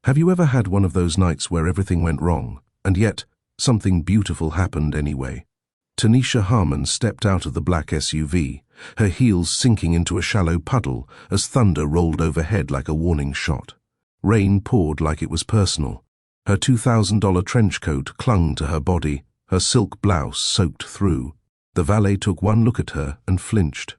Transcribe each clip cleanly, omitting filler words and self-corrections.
Have you ever had one of those nights where everything went wrong, and yet something beautiful happened anyway? Tanisha Harmon stepped out of the black SUV, her heels sinking into a shallow puddle as thunder rolled overhead like a warning shot. Rain poured like it was personal. Her $2,000 trench coat clung to her body, her silk blouse soaked through. The valet took one look at her and flinched.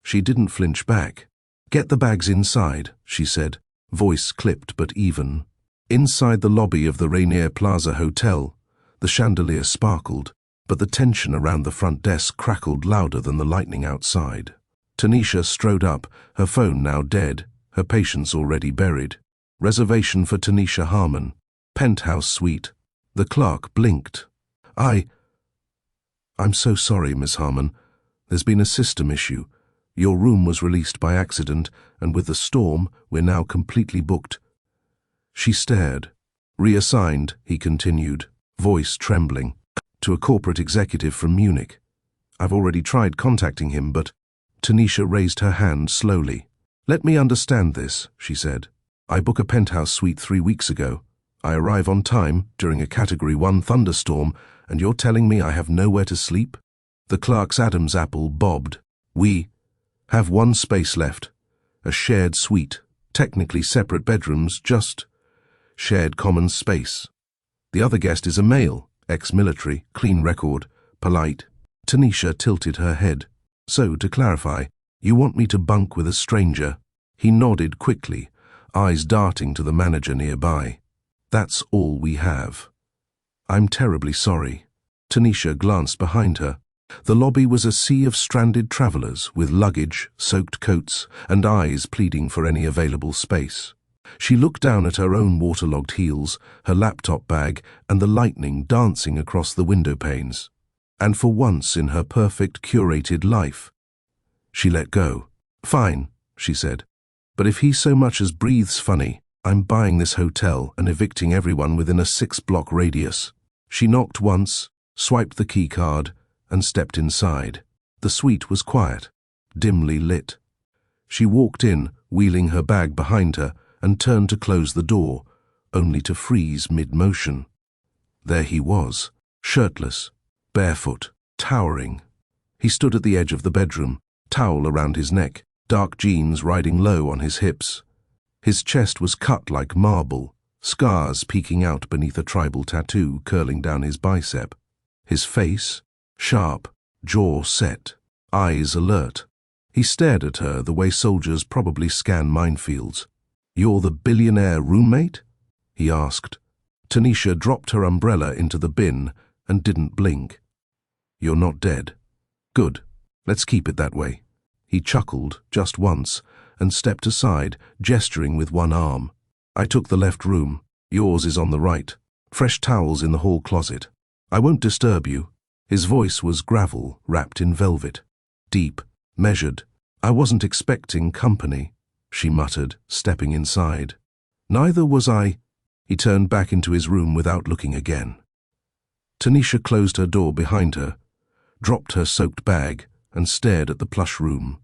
She didn't flinch back. "Get the bags inside," she said, voice clipped but even. Inside the lobby of the Rainier Plaza Hotel, the chandelier sparkled, but the tension around the front desk crackled louder than the lightning outside. Tanisha strode up, her phone now dead, her patience already buried. Reservation for Tanisha Harmon. Penthouse suite. The clerk blinked. I'm so sorry, Miss Harmon. There's been a system issue. Your room was released by accident, and with the storm, we're now completely booked." She stared. "Reassigned," he continued, voice trembling, "to a corporate executive from Munich. I've already tried contacting him, but—" Tanisha raised her hand slowly. "Let me understand this," she said. "I book a penthouse suite 3 weeks ago. I arrive on time during a Category 1 thunderstorm, and you're telling me I have nowhere to sleep?" The clerk's Adam's apple bobbed. "We have one space left. A shared suite, technically separate bedrooms, just shared common space. The other guest is a male, ex-military, clean record, polite." Tanisha tilted her head. "So, to clarify, you want me to bunk with a stranger?" He nodded quickly, eyes darting to the manager nearby. "That's all we have." "I'm terribly sorry." Tanisha glanced behind her. The lobby was a sea of stranded travelers with luggage, soaked coats, and eyes pleading for any available space. She looked down at her own waterlogged heels, her laptop bag, and the lightning dancing across the window panes. And for once in her perfect, curated life, she let go. "Fine," she said. "But if he so much as breathes funny, I'm buying this hotel and evicting everyone within a 6-block radius." She knocked once, swiped the key card, and stepped inside. The suite was quiet, dimly lit. She walked in, wheeling her bag behind her, and turned to close the door, only to freeze mid-motion. There he was, shirtless, barefoot, towering. He stood at the edge of the bedroom, towel around his neck, dark jeans riding low on his hips. His chest was cut like marble, scars peeking out beneath a tribal tattoo curling down his bicep. His face, sharp, jaw set, eyes alert. He stared at her the way soldiers probably scan minefields. "You're the billionaire roommate?" he asked. Tanisha dropped her umbrella into the bin and didn't blink. "You're not dead. Good. Let's keep it that way." He chuckled just once and stepped aside, gesturing with one arm. "I took the left room. Yours is on the right. Fresh towels in the hall closet. I won't disturb you." His voice was gravel wrapped in velvet, deep, measured. "I wasn't expecting company," she muttered, stepping inside. "Neither was I." He turned back into his room without looking again. Tanisha closed her door behind her, dropped her soaked bag, and stared at the plush room.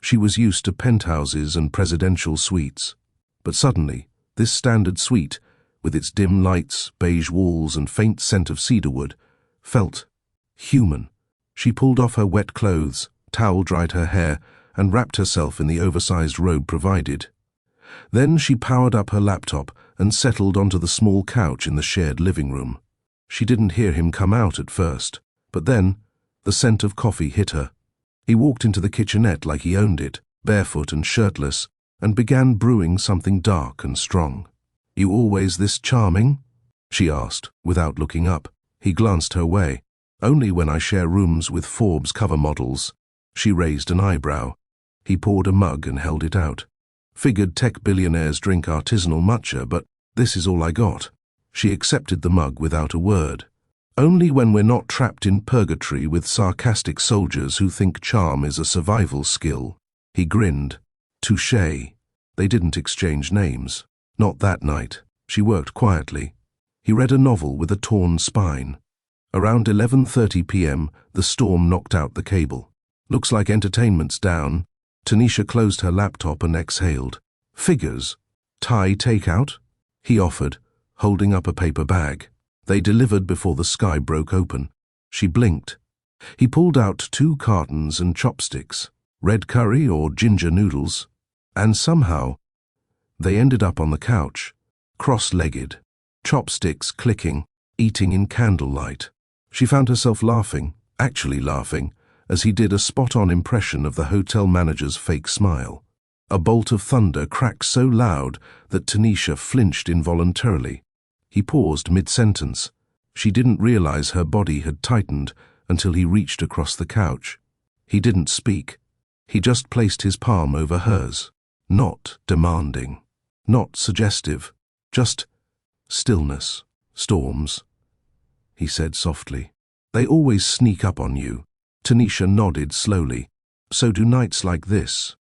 She was used to penthouses and presidential suites, but suddenly, this standard suite, with its dim lights, beige walls, and faint scent of cedarwood, felt human. She pulled off her wet clothes, towel-dried her hair, and wrapped herself in the oversized robe provided. Then she powered up her laptop and settled onto the small couch in the shared living room. She didn't hear him come out at first, but then the scent of coffee hit her. He walked into the kitchenette like he owned it, barefoot and shirtless, and began brewing something dark and strong. "You always this charming?" she asked, without looking up. He glanced her way. "Only when I share rooms with Forbes cover models." She raised an eyebrow. He poured a mug and held it out. "Figured tech billionaires drink artisanal matcha, but this is all I got." She accepted the mug without a word. "Only when we're not trapped in purgatory with sarcastic soldiers who think charm is a survival skill." He grinned. "Touché." They didn't exchange names. Not that night. She worked quietly. He read a novel with a torn spine. Around 11:30 p.m., the storm knocked out the cable. "Looks like entertainment's down." Tanisha closed her laptop and exhaled. "Figures. Thai takeout?" he offered, holding up a paper bag. They delivered before the sky broke open. She blinked. He pulled out 2 cartons and chopsticks, red curry or ginger noodles, and somehow they ended up on the couch, cross-legged, chopsticks clicking, eating in candlelight. She found herself laughing, actually laughing, as he did a spot-on impression of the hotel manager's fake smile. A bolt of thunder cracked so loud that Tanisha flinched involuntarily. He paused mid-sentence. She didn't realize her body had tightened until he reached across the couch. He didn't speak. He just placed his palm over hers. Not demanding, not suggestive, just stillness. Storms, he said softly. They always sneak up on you. Tanisha nodded slowly. So do nights like this.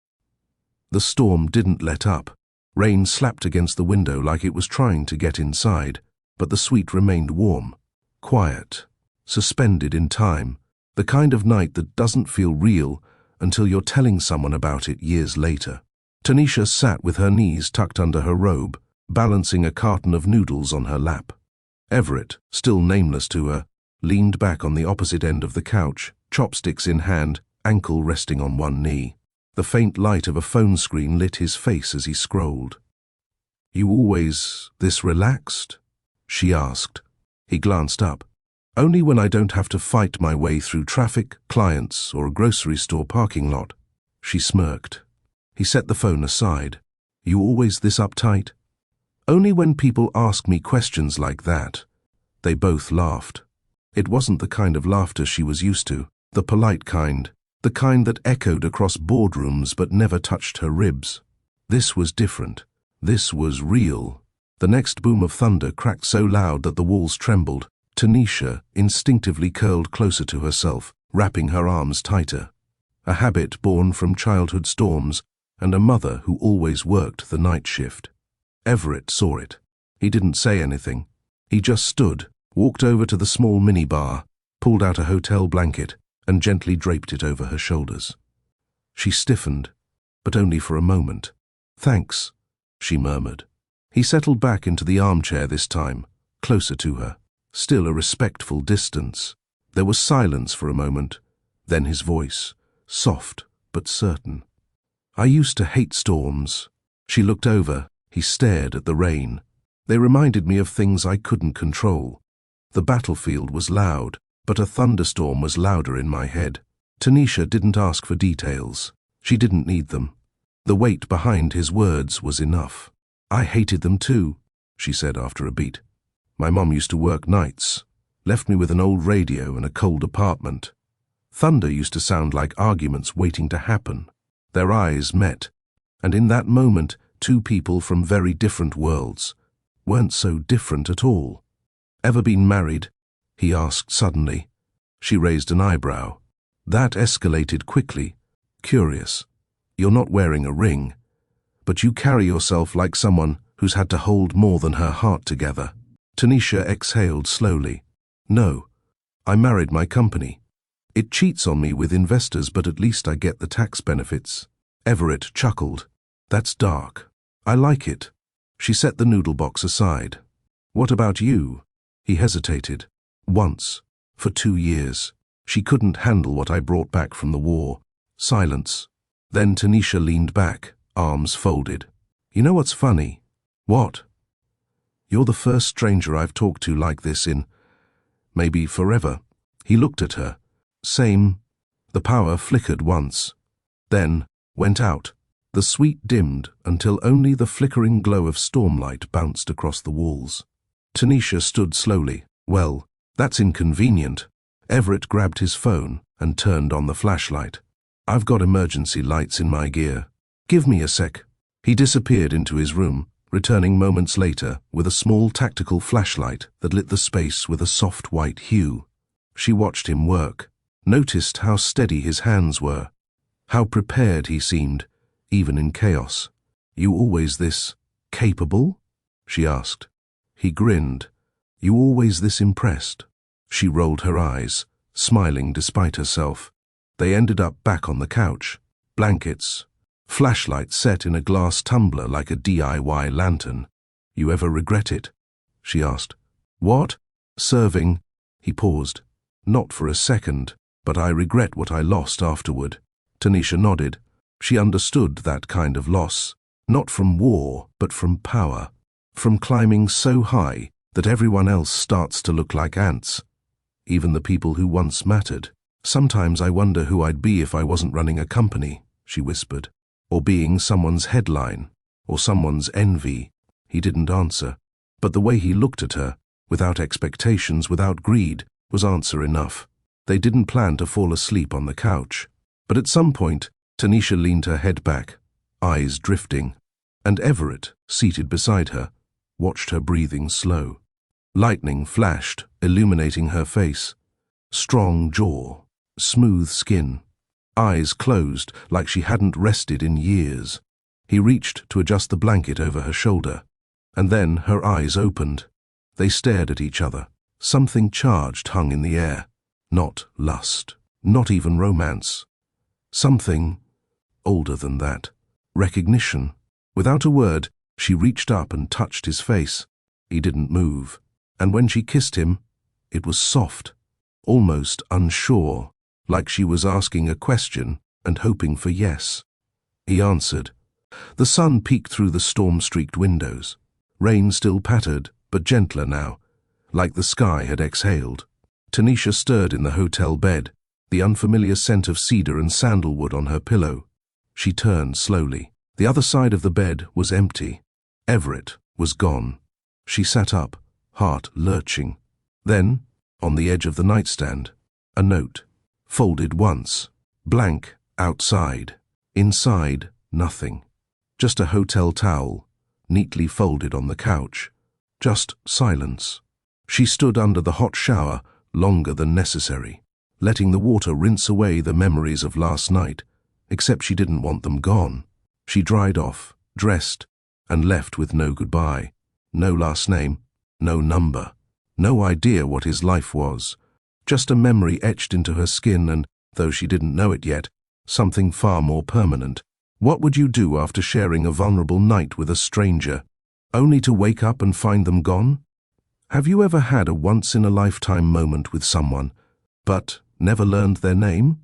The storm didn't let up. Rain slapped against the window like it was trying to get inside, but the suite remained warm, quiet, suspended in time, the kind of night that doesn't feel real until you're telling someone about it years later. Tanisha sat with her knees tucked under her robe, balancing a carton of noodles on her lap. Everett, still nameless to her, leaned back on the opposite end of the couch, chopsticks in hand, ankle resting on one knee. The faint light of a phone screen lit his face as he scrolled. "You always this relaxed?" she asked. He glanced up. "Only when I don't have to fight my way through traffic, clients, or a grocery store parking lot." She smirked. He set the phone aside. "You always this uptight?" "Only when people ask me questions like that." They both laughed. It wasn't the kind of laughter she was used to, the polite kind, the kind that echoed across boardrooms but never touched her ribs. This was different. This was real. The next boom of thunder cracked so loud that the walls trembled. Tanisha instinctively curled closer to herself, wrapping her arms tighter. A habit born from childhood storms and a mother who always worked the night shift. Everett saw it. He didn't say anything. He just stood, walked over to the small minibar, pulled out a hotel blanket, and gently draped it over her shoulders. She stiffened, but only for a moment. "Thanks," she murmured. He settled back into the armchair this time, closer to her, still a respectful distance. There was silence for a moment, then his voice, soft but certain. "I used to hate storms." She looked over. He stared at the rain. They reminded me of things I couldn't control. The battlefield was loud, but a thunderstorm was louder in my head. Tanisha didn't ask for details. She didn't need them. The weight behind his words was enough. "I hated them too," she said after a beat. "My mom used to work nights, left me with an old radio and a cold apartment. Thunder used to sound like arguments waiting to happen." Their eyes met, and in that moment, 2 people from very different worlds weren't so different at all. "Ever been married?" he asked suddenly. She raised an eyebrow. That escalated quickly. "Curious. You're not wearing a ring, but you carry yourself like someone who's had to hold more than her heart together." Tanisha exhaled slowly. "No, I married my company. It cheats on me with investors, but at least I get the tax benefits." Everett chuckled. "That's dark. I like it." She set the noodle box aside. "What about you?" He hesitated. "Once. For 2 years. She couldn't handle what I brought back from the war." Silence. Then Tanisha leaned back, arms folded. "You know what's funny?" "What?" "You're the first stranger I've talked to like this in, maybe forever." He looked at her. "Same." The power flickered once, then went out. The suite dimmed until only the flickering glow of stormlight bounced across the walls. Tanisha stood slowly. "Well, that's inconvenient." Everett grabbed his phone and turned on the flashlight. "I've got emergency lights in my gear. Give me a sec." He disappeared into his room, returning moments later with a small tactical flashlight that lit the space with a soft white hue. She watched him work, noticed how steady his hands were, how prepared he seemed, even in chaos. "You always this capable?" she asked. He grinned. "You always this impressed?" She rolled her eyes, smiling despite herself. They ended up back on the couch. Blankets, flashlight set in a glass tumbler like a DIY lantern. You ever regret it? She asked. What? Serving. He paused. Not for a second, but I regret what I lost afterward. Tanisha nodded. She understood that kind of loss. Not from war, but from power. From climbing so high that everyone else starts to look like ants. Even the people who once mattered. Sometimes I wonder who I'd be if I wasn't running a company, she whispered. Or being someone's headline, or someone's envy. He didn't answer, but the way he looked at her, without expectations, without greed, was answer enough. They didn't plan to fall asleep on the couch. But at some point, Tanisha leaned her head back, eyes drifting, and Everett, seated beside her, watched her breathing slow. Lightning flashed, illuminating her face. Strong jaw, smooth skin, eyes closed like she hadn't rested in years. He reached to adjust the blanket over her shoulder, and then her eyes opened. They stared at each other. Something charged hung in the air. Not lust, not even romance. Something older than that. Recognition. Without a word, she reached up and touched his face. He didn't move. And when she kissed him, it was soft, almost unsure, like she was asking a question and hoping for yes. He answered. The sun peeked through the storm-streaked windows. Rain still pattered, but gentler now, like the sky had exhaled. Tanisha stirred in the hotel bed, the unfamiliar scent of cedar and sandalwood on her pillow. She turned slowly. The other side of the bed was empty. Everett was gone. She sat up, heart lurching. Then, on the edge of the nightstand, a note, folded once, blank outside. Inside, nothing. Just a hotel towel, neatly folded on the couch. Just silence. She stood under the hot shower longer than necessary, letting the water rinse away the memories of last night, except she didn't want them gone. She dried off, dressed, and left with no goodbye. No last name, no number, no idea what his life was. Just a memory etched into her skin and, though she didn't know it yet, something far more permanent. What would you do after sharing a vulnerable night with a stranger, only to wake up and find them gone? Have you ever had a once-in-a-lifetime moment with someone, but never learned their name?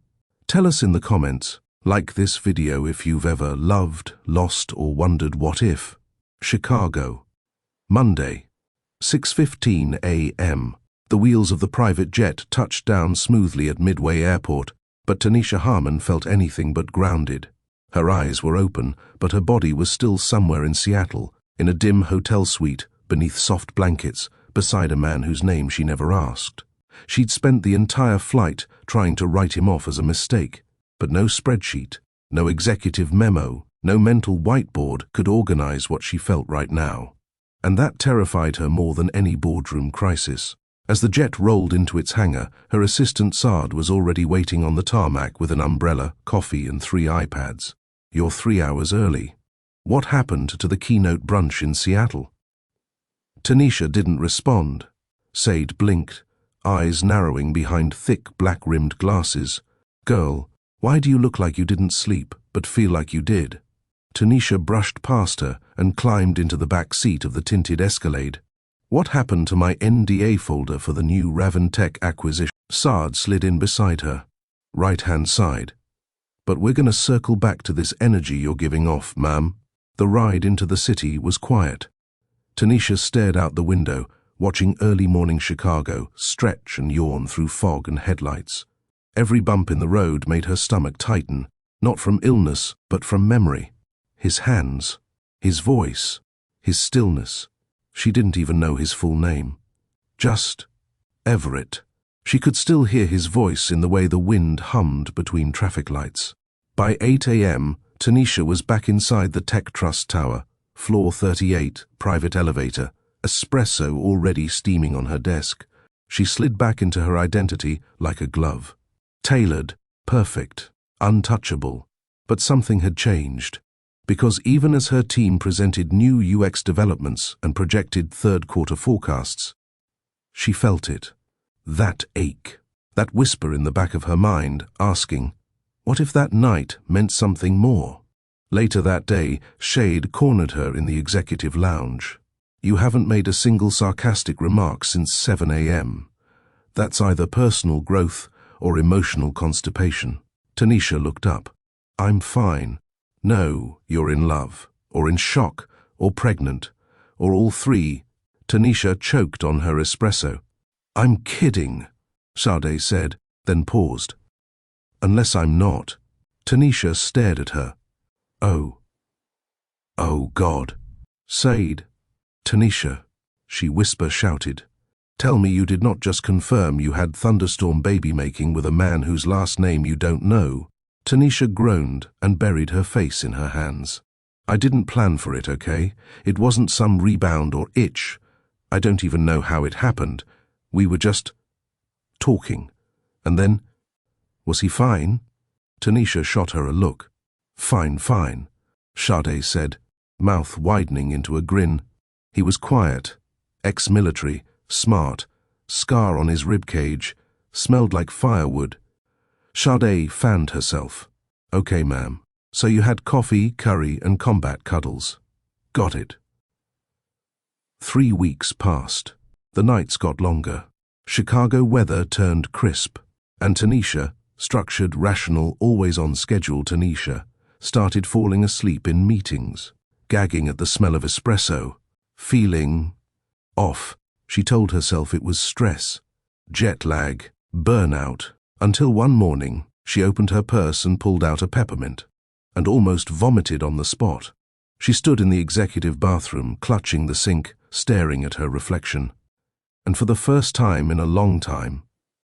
Tell us in the comments. Like this video if you've ever loved, lost, or wondered what if. Chicago. Monday, 6:15 a.m. The wheels of the private jet touched down smoothly at Midway Airport, but Tanisha Harmon felt anything but grounded. Her eyes were open, but her body was still somewhere in Seattle, in a dim hotel suite, beneath soft blankets, beside a man whose name she never asked. She'd spent the entire flight trying to write him off as a mistake, but no spreadsheet, no executive memo, no mental whiteboard could organize what she felt right now. And that terrified her more than any boardroom crisis. As the jet rolled into its hangar, her assistant Saad was already waiting on the tarmac with an umbrella, coffee, and 3 iPads. You're 3 hours early. What happened to the keynote brunch in Seattle? Tanisha didn't respond. Saad blinked, eyes narrowing behind thick black-rimmed glasses. Girl, why do you look like you didn't sleep, but feel like you did? Tanisha brushed past her and climbed into the back seat of the tinted Escalade. What happened to my NDA folder for the new Raventech acquisition? Saad slid in beside her, right-hand side. But we're going to circle back to this energy you're giving off, ma'am. The ride into the city was quiet. Tanisha stared out the window, watching early morning Chicago stretch and yawn through fog and headlights. Every bump in the road made her stomach tighten, not from illness, but from memory. His hands, his voice, his stillness. She didn't even know his full name. Just Everett. She could still hear his voice in the way the wind hummed between traffic lights. By 8 a.m., Tanisha was back inside the Tech Trust Tower, floor 38, private elevator, espresso already steaming on her desk. She slid back into her identity like a glove. Tailored, perfect, untouchable. But something had changed. Because even as her team presented new UX developments and projected third-quarter forecasts, she felt it. That ache, that whisper in the back of her mind, asking, what if that night meant something more? Later that day, Shade cornered her in the executive lounge. You haven't made a single sarcastic remark since 7 a.m. That's either personal growth or emotional constipation. Tanisha looked up. I'm fine. No, you're in love, or in shock, or pregnant, or all three. Tanisha choked on her espresso. I'm kidding, Sade said, then paused. Unless I'm not. Tanisha stared at her. Oh. Oh, God. Said. Tanisha, she whisper-shouted. Tell me you did not just confirm you had thunderstorm baby-making with a man whose last name you don't know. Tanisha groaned and buried her face in her hands. I didn't plan for it, okay? It wasn't some rebound or itch. I don't even know how it happened. We were just talking. And then, was he fine? Tanisha shot her a look. Fine, fine, Sade said, mouth widening into a grin. He was quiet, ex-military, smart, scar on his ribcage, smelled like firewood. Sade fanned herself. Okay, ma'am. So you had coffee, curry, and combat cuddles. Got it. 3 weeks passed. The nights got longer. Chicago weather turned crisp, and Tanisha, structured, rational, always on schedule Tanisha, started falling asleep in meetings, gagging at the smell of espresso, feeling off. She told herself it was stress, jet lag, burnout, until one morning she opened her purse and pulled out a peppermint, and almost vomited on the spot. She stood in the executive bathroom, clutching the sink, staring at her reflection. And for the first time in a long time,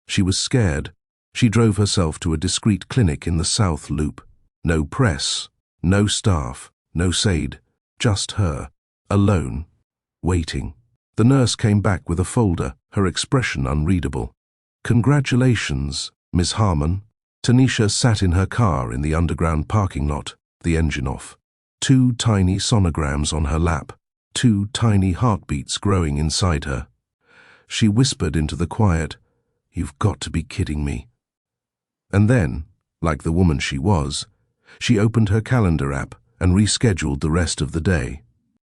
she was scared. She drove herself to a discreet clinic in the South Loop. No press, no staff, no Sade, just her, alone, waiting. The nurse came back with a folder, her expression unreadable. Congratulations, Miss Harmon. Tanisha sat in her car in the underground parking lot, the engine off. 2 tiny sonograms on her lap, 2 tiny heartbeats growing inside her. She whispered into the quiet, "You've got to be kidding me." And then, like the woman she was, she opened her calendar app and rescheduled the rest of the day.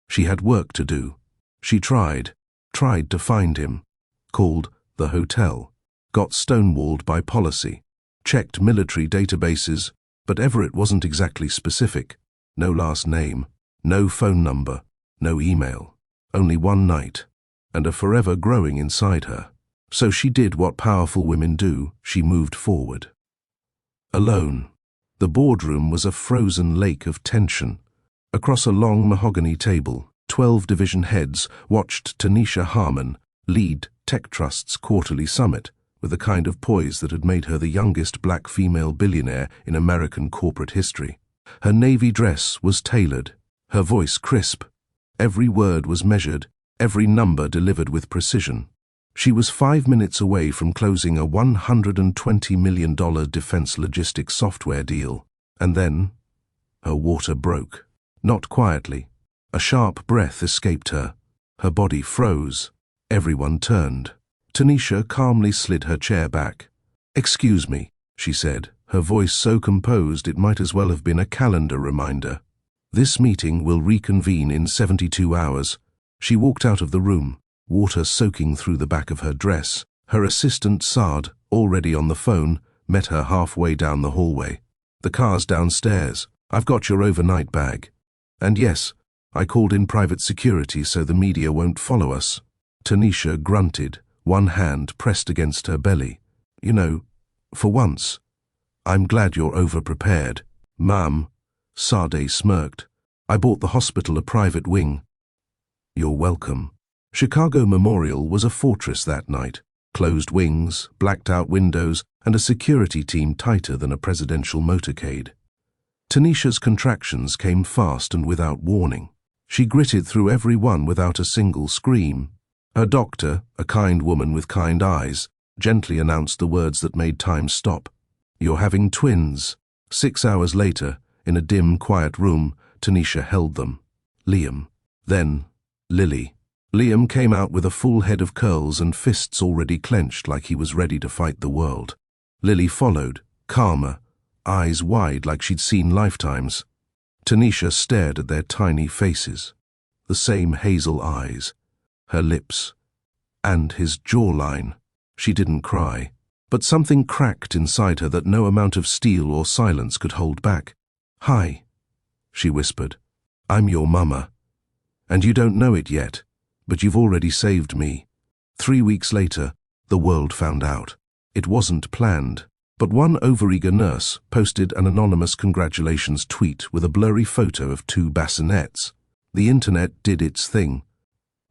She had work to do. She tried to find him, called the hotel, got stonewalled by policy, checked military databases, but Everett wasn't exactly specific. No last name, no phone number, no email. Only one night, and a forever growing inside her. So she did what powerful women do. She moved forward. Alone. The boardroom was a frozen lake of tension. Across a long mahogany table, 12 division heads watched Tanisha Harmon lead Tech Trust's quarterly summit with a kind of poise that had made her the youngest black female billionaire in American corporate history. Her navy dress was tailored, her voice crisp. Every word was measured, every number delivered with precision. She was 5 minutes away from closing a $120 million defense logistics software deal. And then, her water broke. Not quietly. A sharp breath escaped her. Her body froze. Everyone turned. Tanisha calmly slid her chair back. "Excuse me," she said, her voice so composed it might as well have been a calendar reminder. "This meeting will reconvene in 72 hours. She walked out of the room, water soaking through the back of her dress. Her assistant, Saad, already on the phone, met her halfway down the hallway. "The car's downstairs. I've got your overnight bag. And yes, I called in private security so the media won't follow us." Tanisha grunted, one hand pressed against her belly. "You know, for once, I'm glad you're over-prepared." "Ma'am," Sade smirked. "I bought the hospital a private wing." "You're welcome." Chicago Memorial was a fortress that night. Closed wings, blacked-out windows, and a security team tighter than a presidential motorcade. Tanisha's contractions came fast and without warning. She gritted through every one without a single scream. Her doctor, a kind woman with kind eyes, gently announced the words that made time stop. "You're having twins." 6 hours later, in a dim, quiet room, Tanisha held them. Liam. Then, Lily. Liam came out with a full head of curls and fists already clenched like he was ready to fight the world. Lily followed, calmer, eyes wide like she'd seen lifetimes. Tanisha stared at their tiny faces. the same hazel eyes, her lips, and his jawline. She didn't cry, but something cracked inside her that no amount of steel or silence could hold back. "Hi," she whispered. "I'm your mama. And you don't know it yet, but you've already saved me." 3 weeks later, the world found out. It wasn't planned, but one overeager nurse posted an anonymous congratulations tweet with a blurry photo of 2 bassinets. The internet did its thing.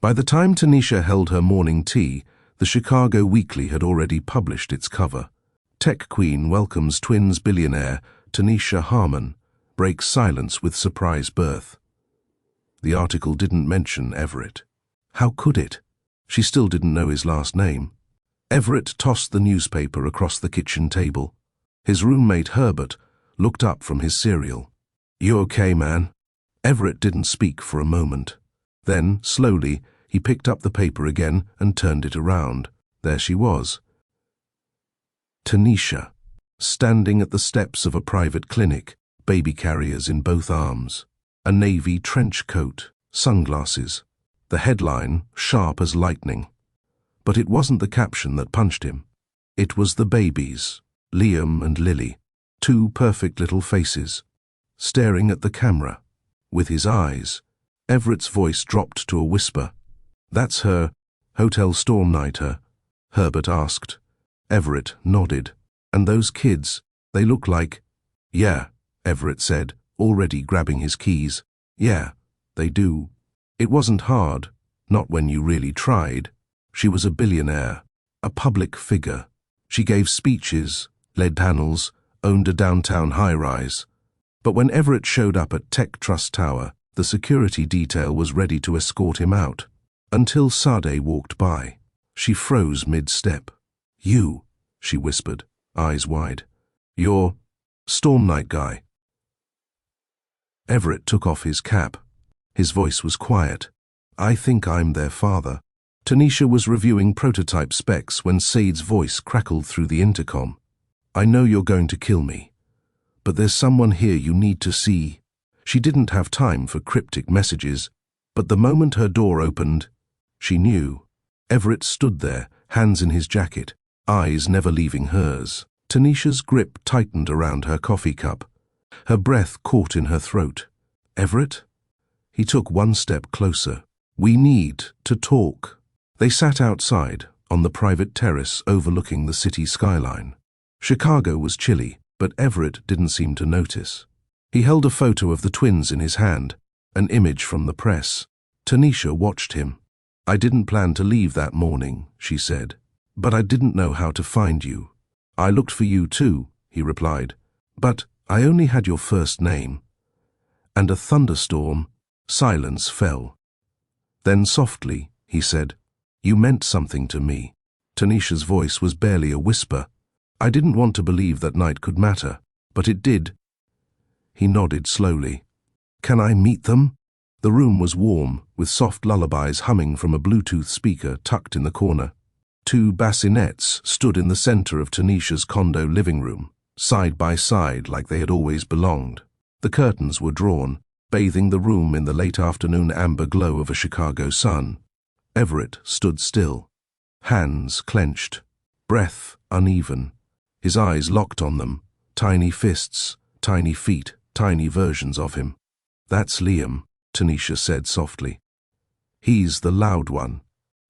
By the time Tanisha held her morning tea, the Chicago Weekly had already published its cover. Tech Queen welcomes twins billionaire Tanisha Harmon, breaks silence with surprise birth. The article didn't mention Everett. How could it? She still didn't know his last name. Everett tossed the newspaper across the kitchen table. His roommate Herbert looked up from his cereal. "You okay, man?" Everett didn't speak for a moment. Then, slowly, he picked up the paper again and turned it around. There she was. Tanisha, standing at the steps of a private clinic, baby carriers in both arms, a navy trench coat, sunglasses. The headline, sharp as lightning. But it wasn't the caption that punched him. It was the babies, Liam and Lily, 2 perfect little faces, staring at the camera. With his eyes, Everett's voice dropped to a whisper. "That's her, Hotel Storm Nighter?" Herbert asked. Everett nodded. "And those kids, they look like—" "Yeah," Everett said, already grabbing his keys. "Yeah, they do." It wasn't hard, not when you really tried. She was a billionaire, a public figure. She gave speeches, led panels, owned a downtown high-rise. But when Everett showed up at Tech Trust Tower, the security detail was ready to escort him out. Until Sade walked by. She froze mid-step. "You," she whispered, eyes wide. "You're Storm Night guy." Everett took off his cap. His voice was quiet. "I think I'm their father." Tanisha was reviewing prototype specs when Said's voice crackled through the intercom. "I know you're going to kill me, but there's someone here you need to see." She didn't have time for cryptic messages, but the moment her door opened, she knew. Everett stood there, hands in his jacket, eyes never leaving hers. Tanisha's grip tightened around her coffee cup. Her breath caught in her throat. "Everett?" He took 1 step closer. "We need to talk." They sat outside, on the private terrace overlooking the city skyline. Chicago was chilly, but Everett didn't seem to notice. He held a photo of the twins in his hand, an image from the press. Tanisha watched him. "I didn't plan to leave that morning," she said, "but I didn't know how to find you." "I looked for you too," he replied, "but I only had your first name." And a thunderstorm, silence fell. Then softly, he said, "You meant something to me." Tanisha's voice was barely a whisper. "I didn't want to believe that night could matter, but it did." He nodded slowly. "Can I meet them?" The room was warm, with soft lullabies humming from a Bluetooth speaker tucked in the corner. 2 bassinets stood in the center of Tanisha's condo living room, side by side like they had always belonged. The curtains were drawn, bathing the room in the late afternoon amber glow of a Chicago sun. Everett stood still, hands clenched, breath uneven, his eyes locked on them, tiny fists, tiny feet, tiny versions of him. "That's Liam," Tanisha said softly. "He's the loud one."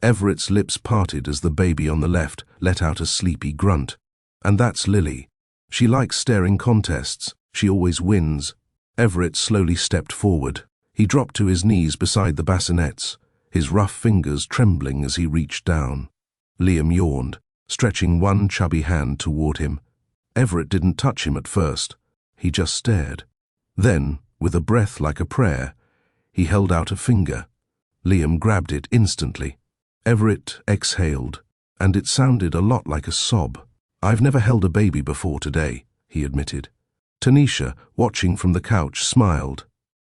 Everett's lips parted as the baby on the left let out a sleepy grunt. "And that's Lily. She likes staring contests. She always wins." Everett slowly stepped forward. He dropped to his knees beside the bassinets, his rough fingers trembling as he reached down. Liam yawned, stretching one chubby hand toward him. Everett didn't touch him at first. He just stared. Then, with a breath like a prayer, he held out a finger. Liam grabbed it instantly. Everett exhaled, and it sounded a lot like a sob. "I've never held a baby before today," he admitted. Tanisha, watching from the couch, smiled.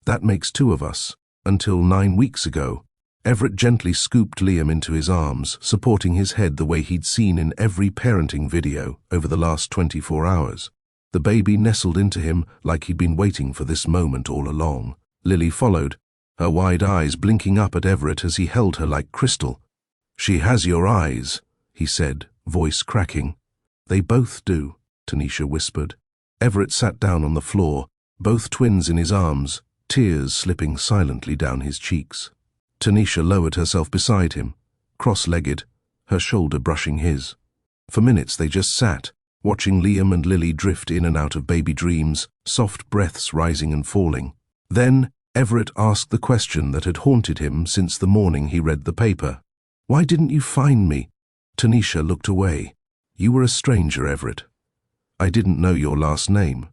"That makes 2 of us. Until 9 weeks ago." Everett gently scooped Liam into his arms, supporting his head the way he'd seen in every parenting video over the last 24 hours. The baby nestled into him like he'd been waiting for this moment all along. Lily followed, her wide eyes blinking up at Everett as he held her like crystal. "She has your eyes," he said, voice cracking. "They both do," Tanisha whispered. Everett sat down on the floor, both twins in his arms, tears slipping silently down his cheeks. Tanisha lowered herself beside him, cross-legged, her shoulder brushing his. For minutes they just sat, watching Liam and Lily drift in and out of baby dreams, soft breaths rising and falling. Then Everett asked the question that had haunted him since the morning he read the paper. "Why didn't you find me?" Tanisha looked away. "You were a stranger, Everett. I didn't know your last name.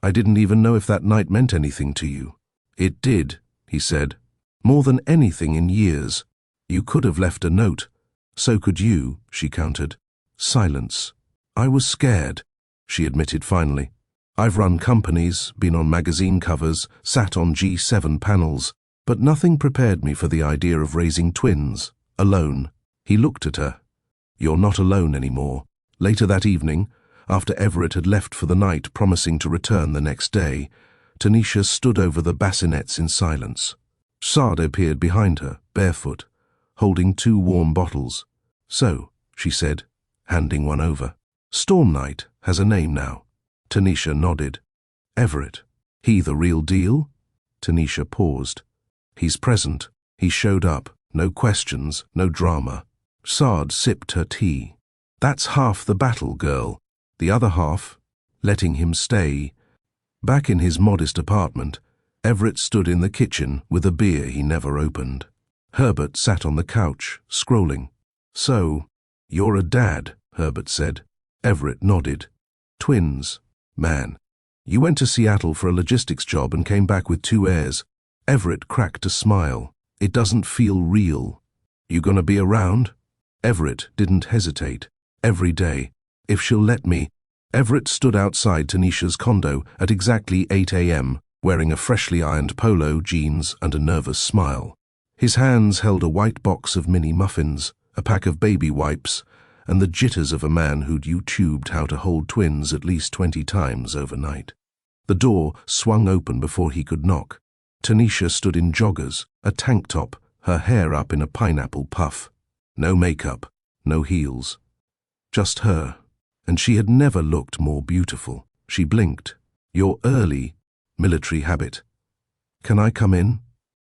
I didn't even know if that night meant anything to you." "It did," he said. "More than anything in years. You could have left a note." "So could you," she countered. Silence. "I was scared," she admitted finally. "I've run companies, been on magazine covers, sat on G7 panels, but nothing prepared me for the idea of raising twins, alone." He looked at her. "You're not alone anymore." Later that evening, after Everett had left for the night, promising to return the next day, Tanisha stood over the bassinets in silence. Saad appeared behind her, barefoot, holding 2 warm bottles. "So," she said, handing one over. "Storm Night has a name now." Tanisha nodded. "Everett. He the real deal?" Tanisha paused. "He's present. He showed up. No questions, no drama." Saad sipped her tea. "That's half the battle, girl. The other half, letting him stay." Back in his modest apartment, Everett stood in the kitchen with a beer he never opened. Herbert sat on the couch, scrolling. "So, you're a dad," Herbert said. Everett nodded. "Twins. Man. You went to Seattle for a logistics job and came back with 2 heirs." Everett cracked a smile. "It doesn't feel real." "You gonna be around?" Everett didn't hesitate. "Every day. If she'll let me." Everett stood outside Tanisha's condo at exactly 8 a.m., wearing a freshly ironed polo, jeans, and a nervous smile. His hands held a white box of mini muffins, a pack of baby wipes, and the jitters of a man who'd YouTubed how to hold twins at least 20 times overnight. The door swung open before he could knock. Tanisha stood in joggers, a tank top, her hair up in a pineapple puff. No makeup, no heels. Just her. And she had never looked more beautiful. She blinked. "You're early." Military habit. "Can I come in?"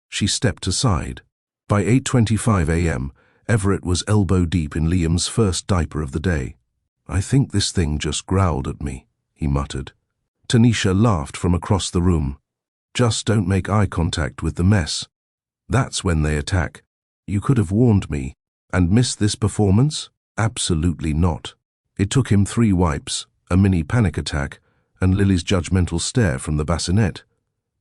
She stepped aside. By 8:25 a.m., Everett was elbow-deep in Liam's first diaper of the day. "I think this thing just growled at me," he muttered. Tanisha laughed from across the room. "Just don't make eye contact with the mess. That's when they attack. You could have warned me. And missed this performance? Absolutely not." It took him 3 wipes, a mini panic attack, and Lily's judgmental stare from the bassinet.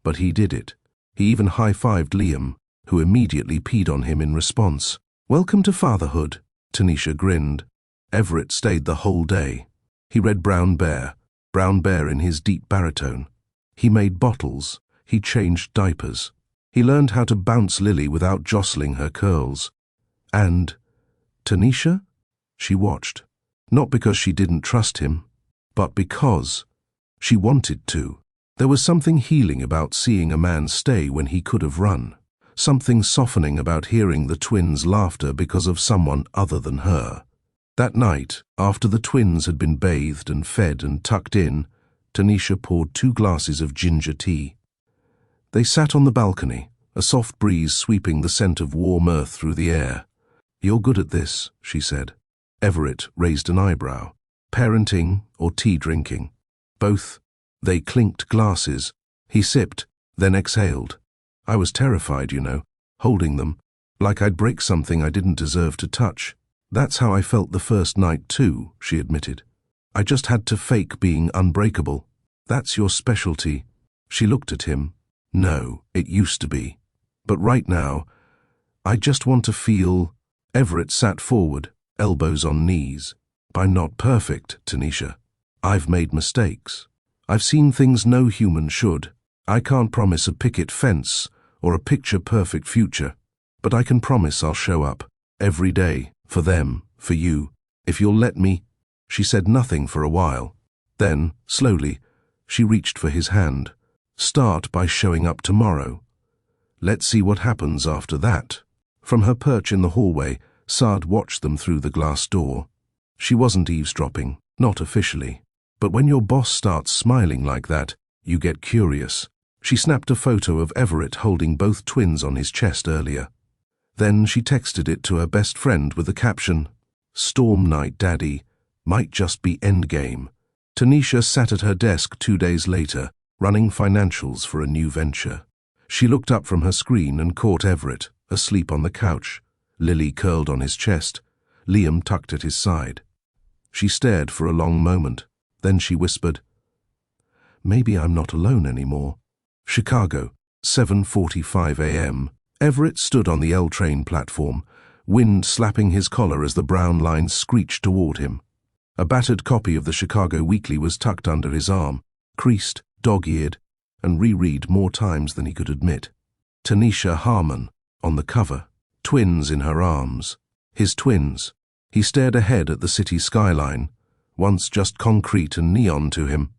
But he did it. He even high-fived Liam, who immediately peed on him in response. "Welcome to fatherhood," Tanisha grinned. Everett stayed the whole day. He read Brown Bear in his deep baritone. He made bottles. He changed diapers. He learned how to bounce Lily without jostling her curls. And Tanisha? She watched. Not because she didn't trust him, but because she wanted to. There was something healing about seeing a man stay when he could have run. Something softening about hearing the twins' laughter because of someone other than her. That night, after the twins had been bathed and fed and tucked in, Tanisha poured 2 glasses of ginger tea. They sat on the balcony, a soft breeze sweeping the scent of warm earth through the air. "You're good at this," she said. Everett raised an eyebrow. "Parenting or tea drinking?" "Both." They clinked glasses. He sipped, then exhaled. "I was terrified, you know, holding them, like I'd break something I didn't deserve to touch." "That's how I felt the first night too," she admitted. "I just had to fake being unbreakable." "That's your specialty." She looked at him. "No, it used to be. But right now, I just want to feel." Everett sat forward, elbows on knees. "I'm not perfect, Tanisha. I've made mistakes. I've seen things no human should. I can't promise a picket fence or a picture-perfect future, but I can promise I'll show up every day for them, for you, if you'll let me." She said nothing for a while. Then, slowly, she reached for his hand. "Start by showing up tomorrow. Let's see what happens after that. From her perch in the hallway, Saad watched them through the glass door. She wasn't eavesdropping, not officially. But when your boss starts smiling like that, you get curious. She snapped a photo of Everett holding both twins on his chest earlier. Then she texted it to her best friend with the caption, "Storm night, Daddy. Might just be endgame." Tanisha sat at her desk 2 days later, running financials for a new venture. She looked up from her screen and caught Everett, asleep on the couch, Lily curled on his chest, Liam tucked at his side. She stared for a long moment. Then she whispered, "Maybe I'm not alone anymore." Chicago, 7:45 a.m. Everett stood on the L train platform, wind slapping his collar as the brown lines screeched toward him. A battered copy of the Chicago Weekly was tucked under his arm, creased, dog-eared, and reread more times than he could admit. Tanisha Harmon, on the cover, twins in her arms. His twins. He stared ahead at the city skyline, once just concrete and neon to him.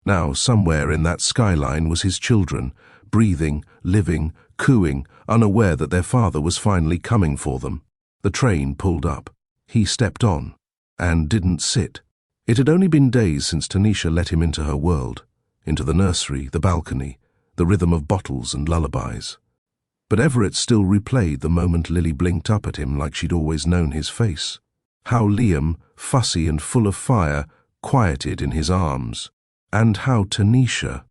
Now somewhere in that skyline was his children, breathing, living, cooing, unaware that their father was finally coming for them. The train pulled up. He stepped on, and didn't sit. It had only been days since Tanisha let him into her world, into the nursery, the balcony, the rhythm of bottles and lullabies. But Everett still replayed the moment Lily blinked up at him like she'd always known his face. How Liam, fussy and full of fire, quieted in his arms. And how Tanisha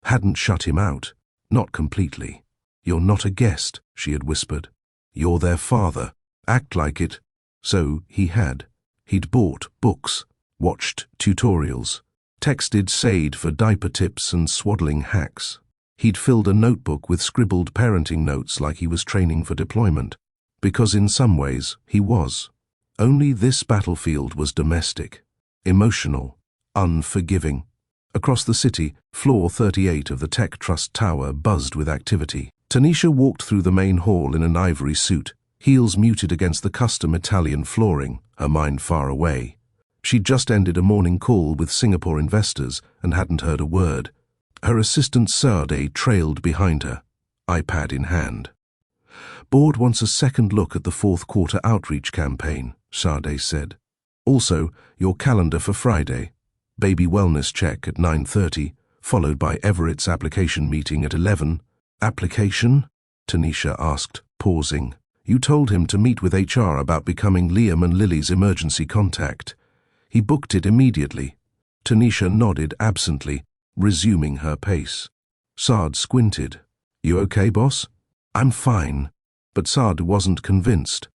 hadn't shut him out, not completely. "You're not a guest," she had whispered. "You're their father. Act like it." So he had. He'd bought books, watched tutorials, texted Said for diaper tips and swaddling hacks. He'd filled a notebook with scribbled parenting notes like he was training for deployment, because in some ways he was. Only this battlefield was domestic, emotional, unforgiving. Across the city, floor 38 of the Tech Trust Tower buzzed with activity. Tanisha walked through the main hall in an ivory suit, heels muted against the custom Italian flooring, her mind far away. She'd just ended a morning call with Singapore investors and hadn't heard a word. Her assistant Sade trailed behind her, iPad in hand. "Board wants a second look at the fourth quarter outreach campaign," Sade said. "Also, your calendar for Friday. Baby wellness check at 9:30, followed by Everett's application meeting at 11. "Application?" Tanisha asked, pausing. "You told him to meet with HR about becoming Liam and Lily's emergency contact. He booked it immediately." Tanisha nodded absently, resuming her pace. Saad squinted. "You okay, boss?" "I'm fine." But Saad wasn't convinced.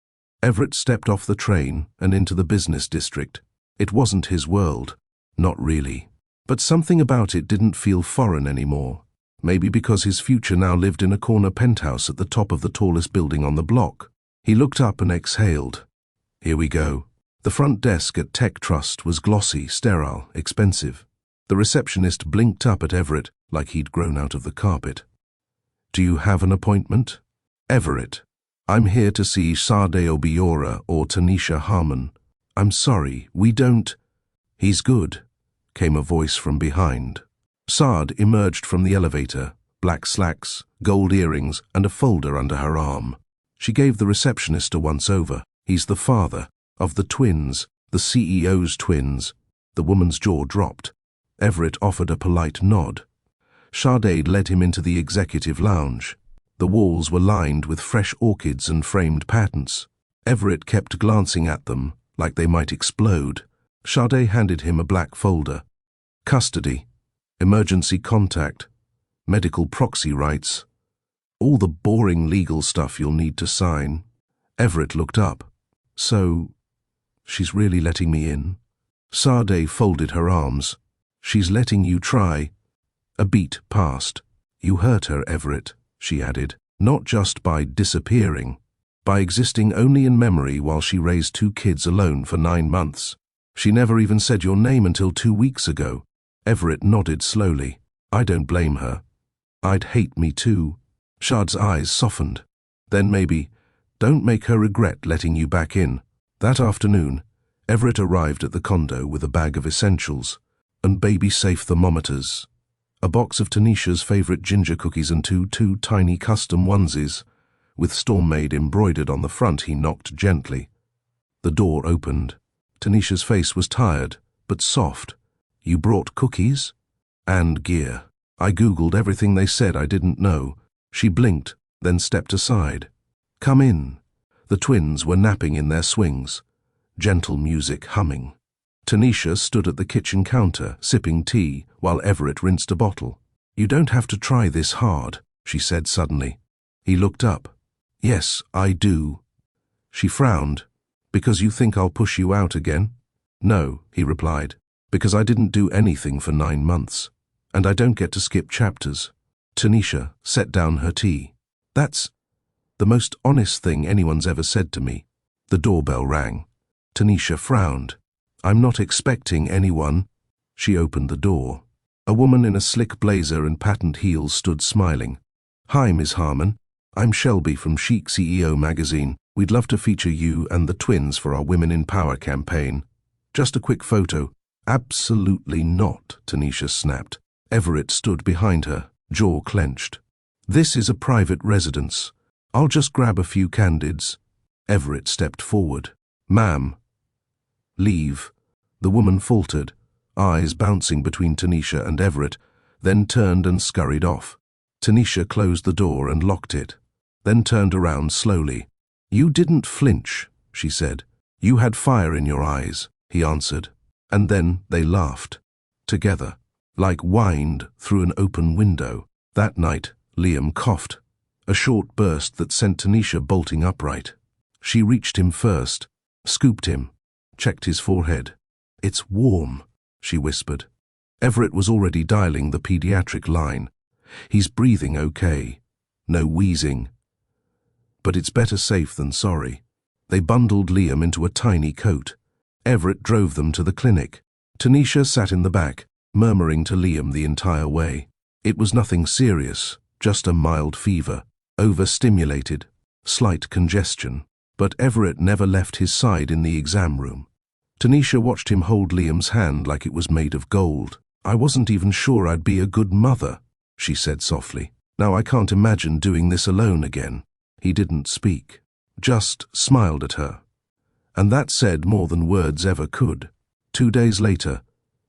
Everett stepped off the train and into the business district. It wasn't his world. Not really. But something about it didn't feel foreign anymore. Maybe because his future now lived in a corner penthouse at the top of the tallest building on the block. He looked up and exhaled. Here we go. The front desk at Tech Trust was glossy, sterile, expensive. The receptionist blinked up at Everett like he'd grown out of the carpet. "Do you have an appointment?" "Everett. I'm here to see Sade Obiora or Tanisha Harmon." "I'm sorry, we don't." "He's good," came a voice from behind. Saad emerged from the elevator, black slacks, gold earrings, and a folder under her arm. She gave the receptionist a once-over. "He's the father of the twins, the CEO's twins." The woman's jaw dropped. Everett offered a polite nod. Sade led him into the executive lounge. The walls were lined with fresh orchids and framed patents. Everett kept glancing at them, like they might explode. Sade handed him a black folder. "Custody, emergency contact, medical proxy rights. All the boring legal stuff you'll need to sign." Everett looked up. "So, she's really letting me in?" Sade folded her arms. "She's letting you try." A beat passed. "You hurt her, Everett," she added, "not just by disappearing, by existing only in memory while she raised 2 kids alone for 9 months. She never even said your name until 2 weeks ago." Everett nodded slowly. "I don't blame her. I'd hate me too." Shad's eyes softened. "Then maybe, don't make her regret letting you back in." That afternoon, Everett arrived at the condo with a bag of essentials and baby-safe thermometers, a box of Tanisha's favorite ginger cookies and two tiny custom onesies. With Storm Maid embroidered on the front, he knocked gently. The door opened. Tanisha's face was tired, but soft. "You brought cookies?" "And gear. I Googled everything they said I didn't know." She blinked, then stepped aside. "Come in." The twins were napping in their swings, gentle music humming. Tanisha stood at the kitchen counter, sipping tea, while Everett rinsed a bottle. "You don't have to try this hard," she said suddenly. He looked up. "Yes, I do." She frowned. "Because you think I'll push you out again?" "No," he replied, "because I didn't do anything for 9 months. And I don't get to skip chapters." Tanisha set down her tea. "That's the most honest thing anyone's ever said to me." The doorbell rang. Tanisha frowned. "I'm not expecting anyone." She opened the door. A woman in a slick blazer and patent heels stood smiling. "Hi, Ms. Harmon. I'm Shelby from Chic CEO magazine. We'd love to feature you and the twins for our Women in Power campaign. Just a quick photo." "Absolutely not," Tanisha snapped. Everett stood behind her, jaw clenched. "This is a private residence. I'll just grab a few candids." Everett stepped forward. "Ma'am." "Leave." The woman faltered, eyes bouncing between Tanisha and Everett, then turned and scurried off. Tanisha closed the door and locked it, then turned around slowly. "You didn't flinch," she said. "You had fire in your eyes," he answered. And then they laughed, together, like wind through an open window. That night, Liam coughed, a short burst that sent Tanisha bolting upright. She reached him first, scooped him, checked his forehead. "It's warm," she whispered. Everett was already dialing the pediatric line. "He's breathing okay. No wheezing. But it's better safe than sorry." They bundled Liam into a tiny coat. Everett drove them to the clinic. Tanisha sat in the back, murmuring to Liam the entire way. It was nothing serious, just a mild fever, overstimulated, slight congestion. But Everett never left his side in the exam room. Tanisha watched him hold Liam's hand like it was made of gold. "I wasn't even sure I'd be a good mother," she said softly. "Now I can't imagine doing this alone again." He didn't speak, just smiled at her. And that said more than words ever could. 2 days later,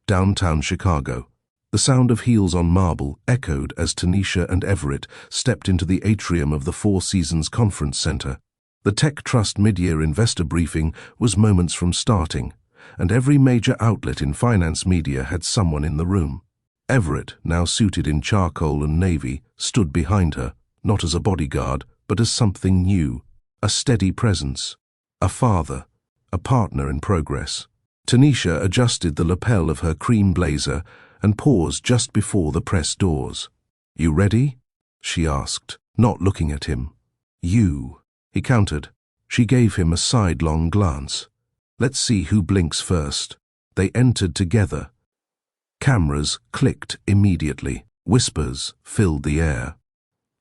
downtown Chicago, the sound of heels on marble echoed as Tanisha and Everett stepped into the atrium of the Four Seasons Conference Center. The Tech Trust mid-year investor briefing was moments from starting, and every major outlet in finance media had someone in the room. Everett, now suited in charcoal and navy, stood behind her, not as a bodyguard, but as something new, a steady presence, a father, a partner in progress. Tanisha adjusted the lapel of her cream blazer and paused just before the press doors. "You ready?" she asked, not looking at him. "You." He countered. She gave him a sidelong glance. "Let's see who blinks first." They entered together. Cameras clicked immediately. Whispers filled the air.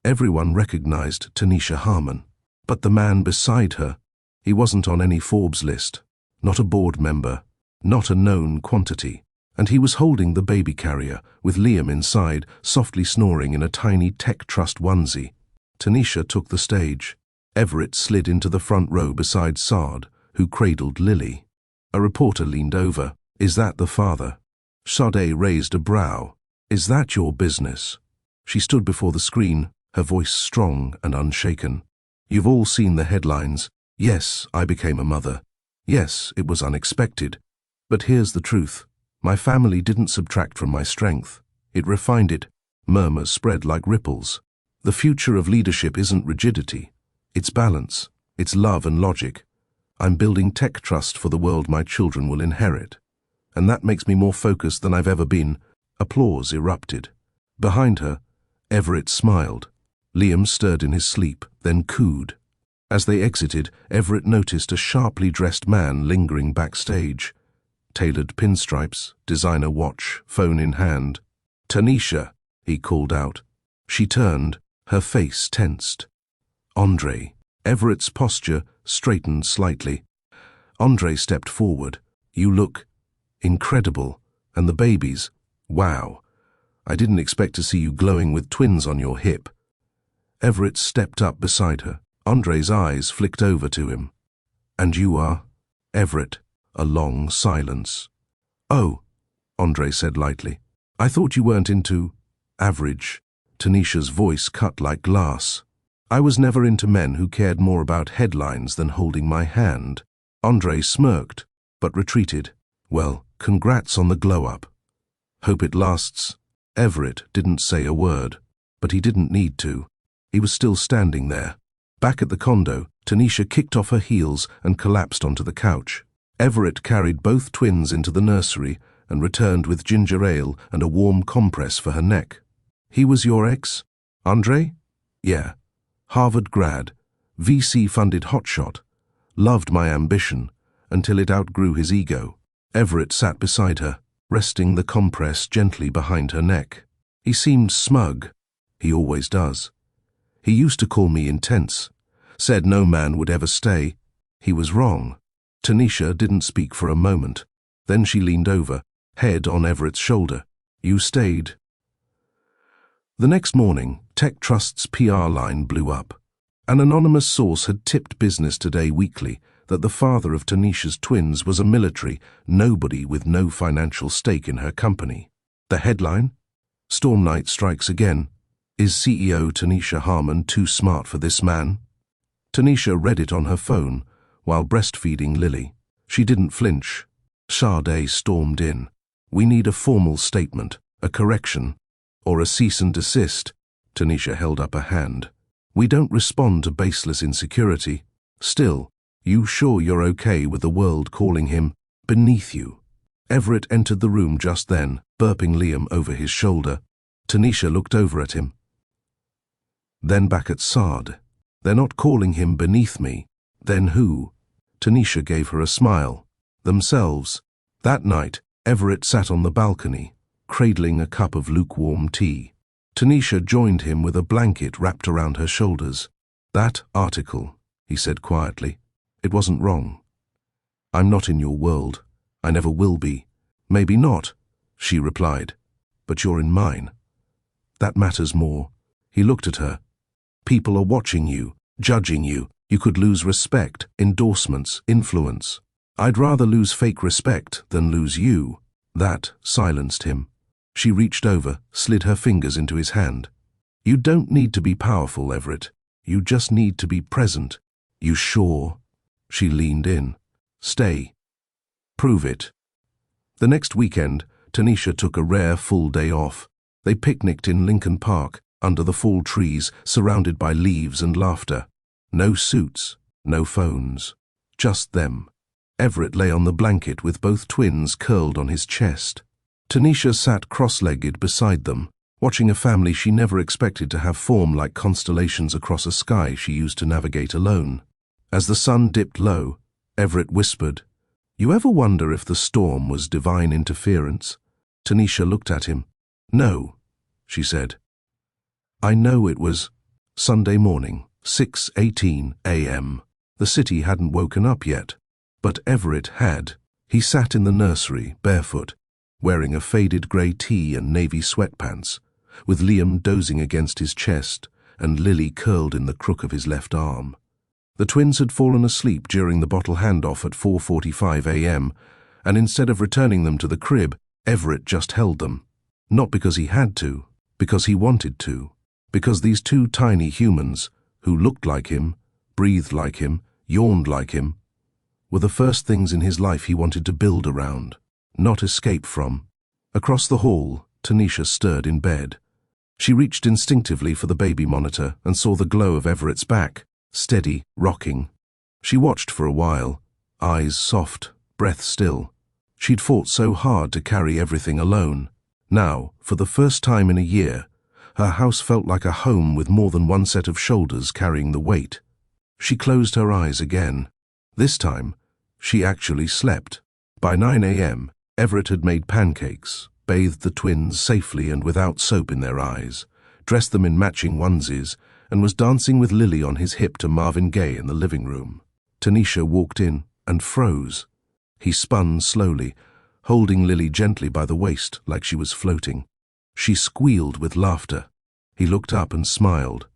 Everyone recognized Tanisha Harmon. But the man beside her, he wasn't on any Forbes list, not a board member, not a known quantity. And he was holding the baby carrier, with Liam inside, softly snoring in a tiny Tech Trust onesie. Tanisha took the stage. Everett slid into the front row beside Sard, who cradled Lily. A reporter leaned over. "Is that the father?" Sade raised a brow. "Is that your business?" She stood before the screen, her voice strong and unshaken. "You've all seen the headlines. Yes, I became a mother. Yes, it was unexpected. But here's the truth. My family didn't subtract from my strength. It refined it." Murmurs spread like ripples. "The future of leadership isn't rigidity. It's balance. It's love and logic. I'm building Tech Trust for the world my children will inherit. And that makes me more focused than I've ever been." Applause erupted. Behind her, Everett smiled. Liam stirred in his sleep, then cooed. As they exited, Everett noticed a sharply dressed man lingering backstage. Tailored pinstripes, designer watch, phone in hand. "Tanisha," he called out. She turned, her face tensed. "Andre." Everett's posture straightened slightly. Andre stepped forward. "You look incredible. And the babies. Wow. I didn't expect to see you glowing with twins on your hip. Everett stepped up beside her. Andre's eyes flicked over to him. And you are? Everett. A long silence. Oh, Andre said lightly. I thought you weren't into average. Tanisha's voice cut like glass. I was never into men who cared more about headlines than holding my hand. Andre smirked, but retreated. Well, congrats on the glow-up. Hope it lasts. Everett didn't say a word, but he didn't need to. He was still standing there. Back at the condo, Tanisha kicked off her heels and collapsed onto the couch. Everett carried both twins into the nursery and returned with ginger ale and a warm compress for her neck. He was your ex, Andre? Yeah. Harvard grad, VC-funded hotshot. Loved my ambition, until it outgrew his ego. Everett sat beside her, resting the compress gently behind her neck. He seemed smug. He always does. He used to call me intense. Said no man would ever stay. He was wrong. Tanisha didn't speak for a moment. Then she leaned over, head on Everett's shoulder. You stayed. The next morning, Tech Trust's PR line blew up. An anonymous source had tipped Business Today Weekly that the father of Tanisha's twins was a military nobody with no financial stake in her company. The headline? Storm Night strikes again. Is CEO Tanisha Harmon too smart for this man? Tanisha read it on her phone while breastfeeding Lily. She didn't flinch. Sade stormed in. We need a formal statement, a correction, or a cease and desist. Tanisha held up a hand. We don't respond to baseless insecurity. Still, you sure you're okay with the world calling him beneath you? Everett entered the room just then, burping Liam over his shoulder. Tanisha looked over at him. Then back at Sade. They're not calling him beneath me. Then who? Tanisha gave her a smile. Themselves. That night, Everett sat on the balcony, cradling a cup of lukewarm tea. Tanisha joined him with a blanket wrapped around her shoulders. That article, he said quietly. It wasn't wrong. I'm not in your world. I never will be. Maybe not, she replied. But you're in mine. That matters more. He looked at her. People are watching you, judging you. You could lose respect, endorsements, influence. I'd rather lose fake respect than lose you. That silenced him. She reached over, slid her fingers into his hand. You don't need to be powerful, Everett. You just need to be present. You sure? She leaned in. Stay. Prove it. The next weekend, Tanisha took a rare full day off. They picnicked in Lincoln Park, under the fall trees, surrounded by leaves and laughter. No suits, no phones. Just them. Everett lay on the blanket with both twins curled on his chest. Tanisha sat cross-legged beside them, watching a family she never expected to have form like constellations across a sky she used to navigate alone. As the sun dipped low, Everett whispered, You ever wonder if the storm was divine interference? Tanisha looked at him. No, she said. I know it was. Sunday morning, 6:18 a.m. The city hadn't woken up yet, but Everett had. He sat in the nursery, barefoot, wearing a faded grey tee and navy sweatpants, with Liam dozing against his chest and Lily curled in the crook of his left arm. The twins had fallen asleep during the bottle handoff at 4:45 a.m., and instead of returning them to the crib, Everett just held them. Not because he had to, because he wanted to. Because these two tiny humans, who looked like him, breathed like him, yawned like him, were the first things in his life he wanted to build around, not escape from. Across the hall, Tanisha stirred in bed. She reached instinctively for the baby monitor and saw the glow of Everett's back, steady, rocking. She watched for a while, eyes soft, breath still. She'd fought so hard to carry everything alone. Now, for the first time in a year, her house felt like a home with more than one set of shoulders carrying the weight. She closed her eyes again. This time, she actually slept. By 9 a.m., Everett had made pancakes, bathed the twins safely and without soap in their eyes, dressed them in matching onesies, and was dancing with Lily on his hip to Marvin Gaye in the living room. Tanisha walked in and froze. He spun slowly, holding Lily gently by the waist like she was floating. She squealed with laughter. He looked up and smiled.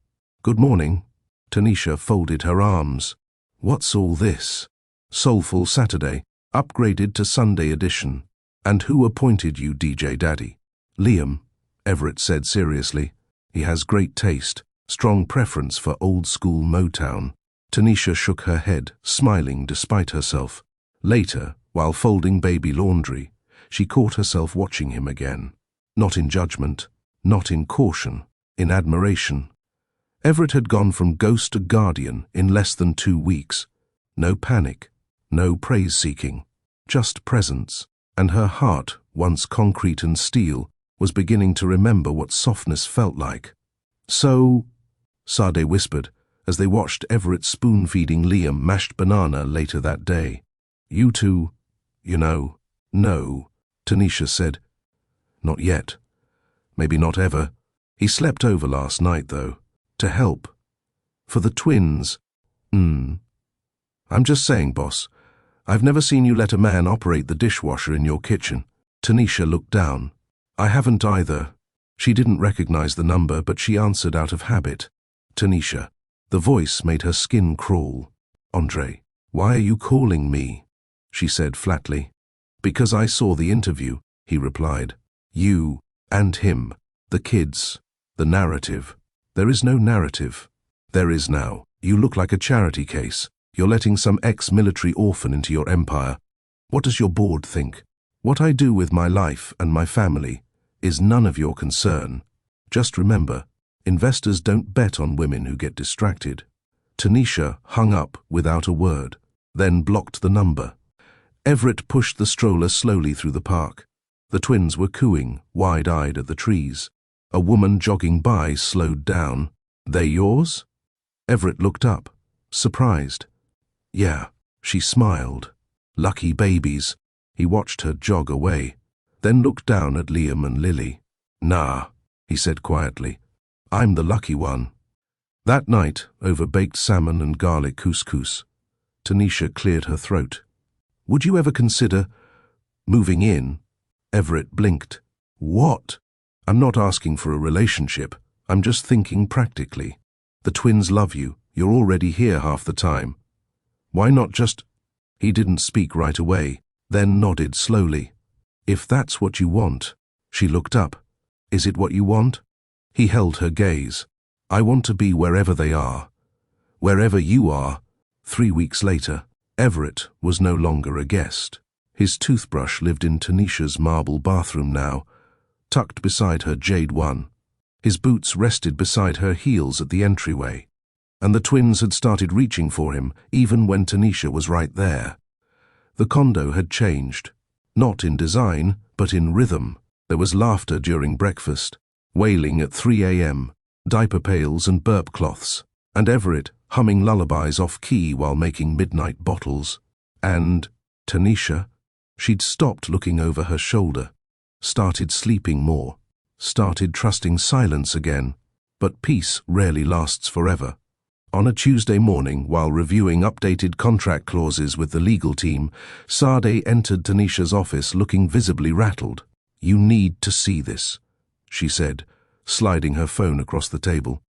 "Good morning." Tanisha folded her arms. "What's all this? Soulful Saturday, upgraded to Sunday edition. And who appointed you DJ Daddy?" "Liam," Everett said seriously. "He has great taste, strong preference for old-school Motown." Tanisha shook her head, smiling despite herself. Later, while folding baby laundry, she caught herself watching him again. Not in judgment, not in caution, in admiration. Everett had gone from ghost to guardian in less than 2 weeks. No panic, no praise-seeking, just presence. And her heart, once concrete and steel, was beginning to remember what softness felt like. "So," Sade whispered, as they watched Everett spoon-feeding Liam mashed banana later that day. "You two, you know." "No," Tanisha said. "Not yet. Maybe not ever. He slept over last night, though. To help. For the twins." "I'm just saying, boss. I've never seen you let a man operate the dishwasher in your kitchen." Tanisha looked down. "I haven't either." She didn't recognize the number, but she answered out of habit. "Tanisha." The voice made her skin crawl. "Andre, why are you calling me?" she said flatly. "Because I saw the interview," he replied. "You and him, the kids, the narrative." "There is no narrative." "There is now. You look like a charity case. You're letting some ex-military orphan into your empire. What does your board think? What I do with my life and my family is none of your concern. Just remember, investors don't bet on women who get distracted." Tanisha hung up without a word, then blocked the number. Everett pushed the stroller slowly through the park. The twins were cooing, wide-eyed at the trees. A woman jogging by slowed down. "They yours?" Everett looked up, surprised. "Yeah," she smiled. "Lucky babies." He watched her jog away, then looked down at Liam and Lily. "Nah," he said quietly. "I'm the lucky one." That night, over baked salmon and garlic couscous, Tanisha cleared her throat. "Would you ever consider moving in?" Everett blinked. "What?" "I'm not asking for a relationship. I'm just thinking practically. The twins love you. You're already here half the time. Why not just—" He didn't speak right away, then nodded slowly. "If that's what you want." She looked up. "Is it what you want?" He held her gaze. "I want to be wherever they are. Wherever you are." 3 weeks later, Everett was no longer a guest. His toothbrush lived in Tanisha's marble bathroom now, tucked beside her jade one. His boots rested beside her heels at the entryway, and the twins had started reaching for him even when Tanisha was right there. The condo had changed, not in design, but in rhythm. There was laughter during breakfast, wailing at 3 a.m., diaper pails and burp cloths, and Everett humming lullabies off-key while making midnight bottles. And Tanisha? She'd stopped looking over her shoulder, started sleeping more, started trusting silence again. But peace rarely lasts forever. On a Tuesday morning, while reviewing updated contract clauses with the legal team, Sade entered Tanisha's office looking visibly rattled. "You need to see this," she said, sliding her phone across the table.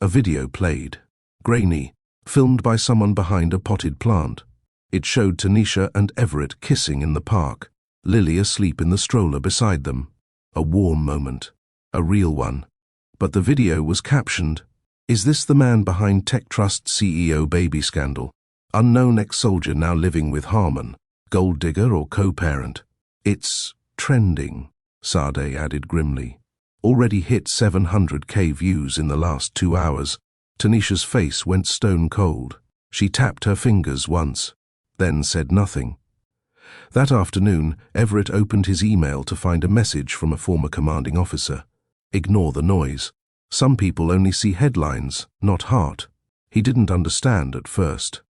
A video played, grainy, filmed by someone behind a potted plant. It showed Tanisha and Everett kissing in the park, Lily asleep in the stroller beside them. A warm moment, a real one. But the video was captioned, "Is this the man behind Tech Trust CEO baby scandal? Unknown ex-soldier now living with Harmon, gold digger or co-parent?" "It's trending," Sade added grimly. "Already hit 700K views in the last 2 hours. Tanisha's face went stone cold. She tapped her fingers once, then said nothing. That afternoon, Everett opened his email to find a message from a former commanding officer. Ignore the noise. Some people only see headlines, not heart. He didn't understand at first,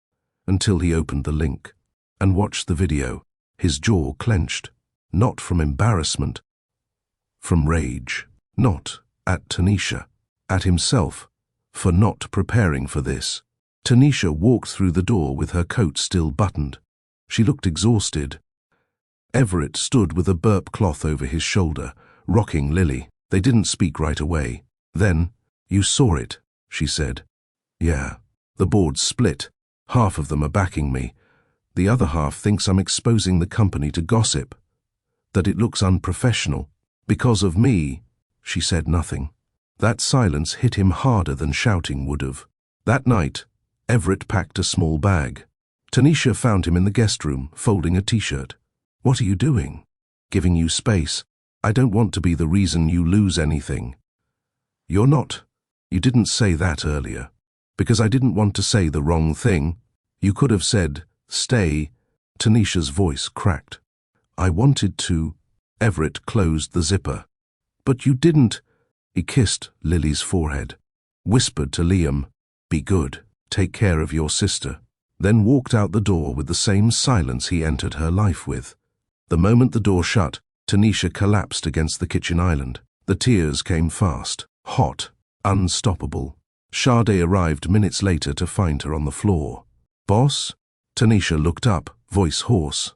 until he opened the link and watched the video. His jaw clenched, not from embarrassment, from rage. Not at Tanisha, at himself, for not preparing for this. Tanisha walked through the door with her coat still buttoned. She looked exhausted. Everett stood with a burp cloth over his shoulder, rocking Lily. They didn't speak right away. Then, "You saw it," she said. "Yeah." The board's split. Half of them are backing me. The other half thinks I'm exposing the company to gossip. That it looks unprofessional. Because of me. She said nothing. That silence hit him harder than shouting would have. That night, Everett packed a small bag. Tanisha found him in the guest room, folding a t-shirt. "What are you doing?" "Giving you space. I don't want to be the reason you lose anything." "You're not. You didn't say that earlier. Because I didn't want to say the wrong thing. You could have said, 'Stay.'" Tanisha's voice cracked. "I wanted to." Everett closed the zipper. "But you didn't." He kissed Lily's forehead, whispered to Liam, "Be good, take care of your sister," then walked out the door with the same silence he entered her life with. The moment the door shut, Tanisha collapsed against the kitchen island. The tears came fast, hot, unstoppable. Sade arrived minutes later to find her on the floor. "Boss?" Tanisha looked up, voice hoarse.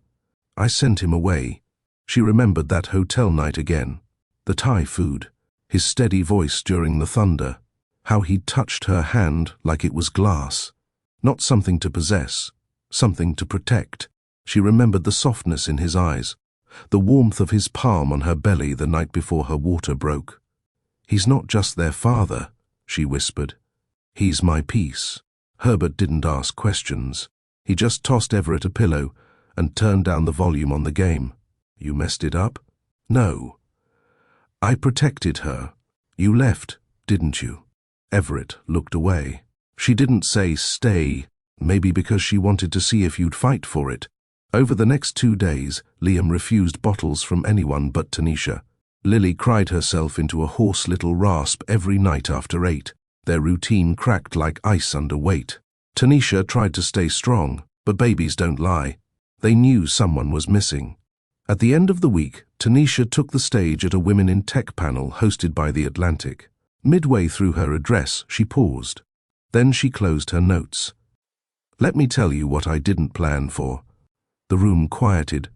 "I sent him away." She remembered that hotel night again. The Thai food, his steady voice during the thunder, how he'd touched her hand like it was glass. Not something to possess, something to protect. She remembered the softness in his eyes, the warmth of his palm on her belly the night before her water broke. "He's not just their father," she whispered. "He's my peace." Herbert didn't ask questions. He just tossed Everett a pillow and turned down the volume on the game. "You messed it up?" "No." "I protected her. You left, didn't you?" Everett looked away. "She didn't say stay, maybe because she wanted to see if you'd fight for it." Over the next 2 days, Liam refused bottles from anyone but Tanisha. Lily cried herself into a hoarse little rasp every night after 8. Their routine cracked like ice under weight. Tanisha tried to stay strong, but babies don't lie. They knew someone was missing. At the end of the week, Tanisha took the stage at a Women in Tech panel hosted by The Atlantic. Midway through her address, she paused. Then she closed her notes. "Let me tell you what I didn't plan for." The room quieted.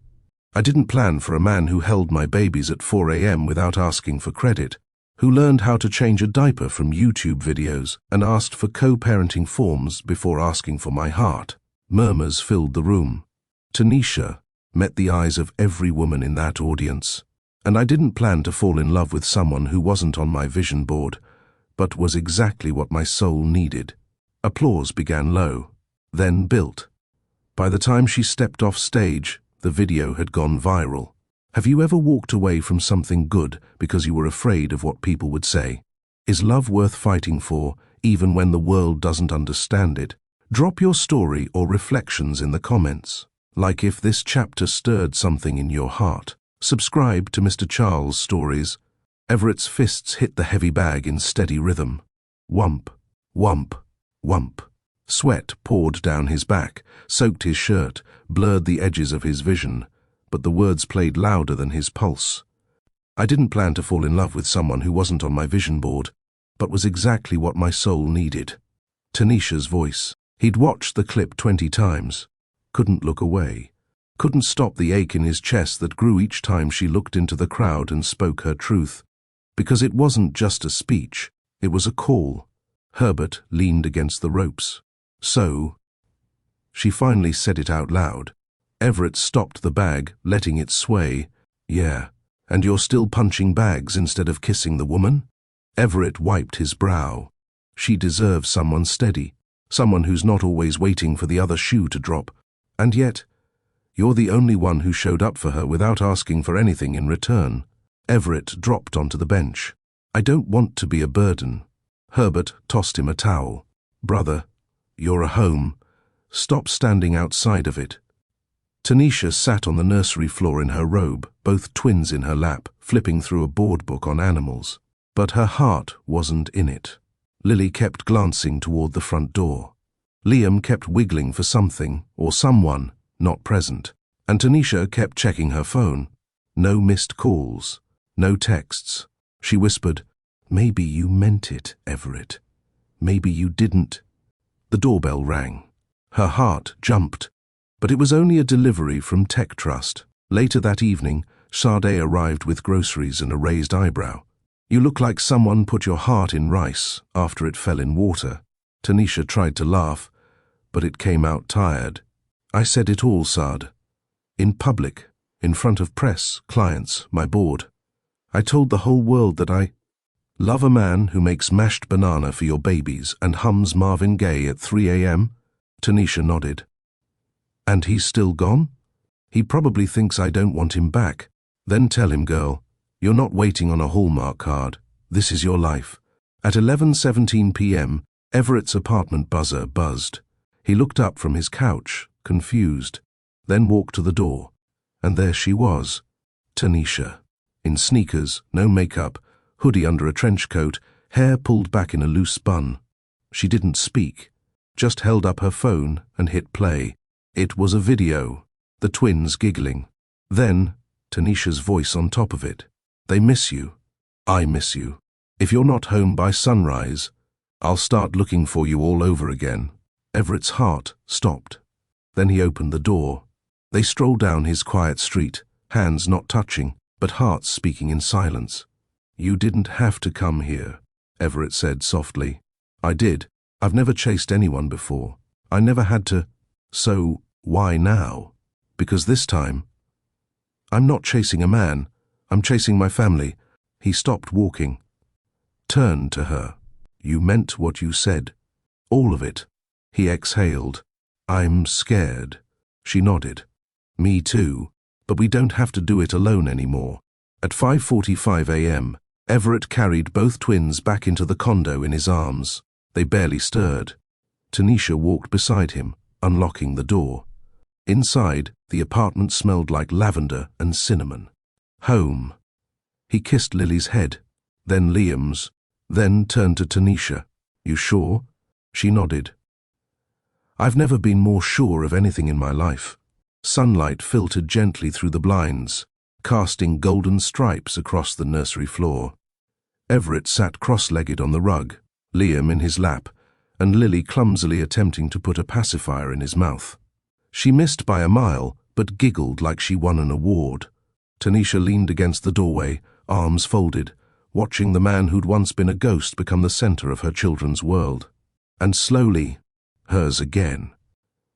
"I didn't plan for a man who held my babies at 4 a.m. without asking for credit, who learned how to change a diaper from YouTube videos and asked for co-parenting forms before asking for my heart." Murmurs filled the room. Tanisha met the eyes of every woman in that audience. And I didn't plan to fall in love with someone who wasn't on my vision board, but was exactly what my soul needed. Applause began low, then built. By the time she stepped off stage, the video had gone viral. Have you ever walked away from something good because you were afraid of what people would say? Is love worth fighting for, even when the world doesn't understand it? Drop your story or reflections in the comments. Like if this chapter stirred something in your heart. Subscribe to Mr. Charles Stories. Everett's fists hit the heavy bag in steady rhythm. Whump, whump, whump. Sweat poured down his back, soaked his shirt, blurred the edges of his vision, but the words played louder than his pulse. I didn't plan to fall in love with someone who wasn't on my vision board, but was exactly what my soul needed. Tanisha's voice. He'd watched the clip 20 times. Couldn't look away. Couldn't stop the ache in his chest that grew each time she looked into the crowd and spoke her truth. Because it wasn't just a speech, it was a call. Herbert leaned against the ropes. "So?" She finally said it out loud. Everett stopped the bag, letting it sway. "Yeah. And you're still punching bags instead of kissing the woman?" Everett wiped his brow. "She deserves someone steady, someone who's not always waiting for the other shoe to drop. And yet, you're the only one who showed up for her without asking for anything in return." Everett dropped onto the bench. "I don't want to be a burden." Herbert tossed him a towel. "Brother, you're a home. Stop standing outside of it." Tanisha sat on the nursery floor in her robe, both twins in her lap, flipping through a board book on animals. But her heart wasn't in it. Lily kept glancing toward the front door. Liam kept wiggling for something, or someone, not present. And Tanisha kept checking her phone. No missed calls, no texts. She whispered, "Maybe you meant it, Everett. Maybe you didn't." The doorbell rang. Her heart jumped. But it was only a delivery from Tech Trust. Later that evening, Sade arrived with groceries and a raised eyebrow. You look like someone put your heart in rice after it fell in water. Tanisha tried to laugh, but it came out tired. I said it all, Saad. In public, in front of press, clients, my board. I told the whole world that I love a man who makes mashed banana for your babies and hums Marvin Gaye at 3 a.m. Tanisha nodded. And he's still gone? He probably thinks I don't want him back. Then tell him, girl, you're not waiting on a Hallmark card. This is your life. At 11:17 p.m., Everett's apartment buzzer buzzed. He looked up from his couch, confused, then walked to the door. And there she was, Tanisha, in sneakers, no makeup, hoodie under a trench coat, hair pulled back in a loose bun. She didn't speak, just held up her phone and hit play. It was a video, the twins giggling. Then, Tanisha's voice on top of it. They miss you. I miss you. If you're not home by sunrise, I'll start looking for you all over again. Everett's heart stopped. Then he opened the door. They strolled down his quiet street, hands not touching, but hearts speaking in silence. You didn't have to come here, Everett said softly. I did. I've never chased anyone before. I never had to. So, why now? Because this time, I'm not chasing a man. I'm chasing my family. He stopped walking. Turned to her. You meant what you said. All of it. He exhaled. I'm scared. She nodded. Me too. But we don't have to do it alone anymore. At 5:45 a.m., Everett carried both twins back into the condo in his arms. They barely stirred. Tanisha walked beside him, unlocking the door. Inside, the apartment smelled like lavender and cinnamon. Home. He kissed Lily's head, then Liam's, then turned to Tanisha. You sure? She nodded. I've never been more sure of anything in my life. Sunlight filtered gently through the blinds, casting golden stripes across the nursery floor. Everett sat cross-legged on the rug, Liam in his lap, and Lily clumsily attempting to put a pacifier in his mouth. She missed by a mile, but giggled like she won an award. Tanisha leaned against the doorway, arms folded, watching the man who'd once been a ghost become the center of her children's world. And slowly, hers again.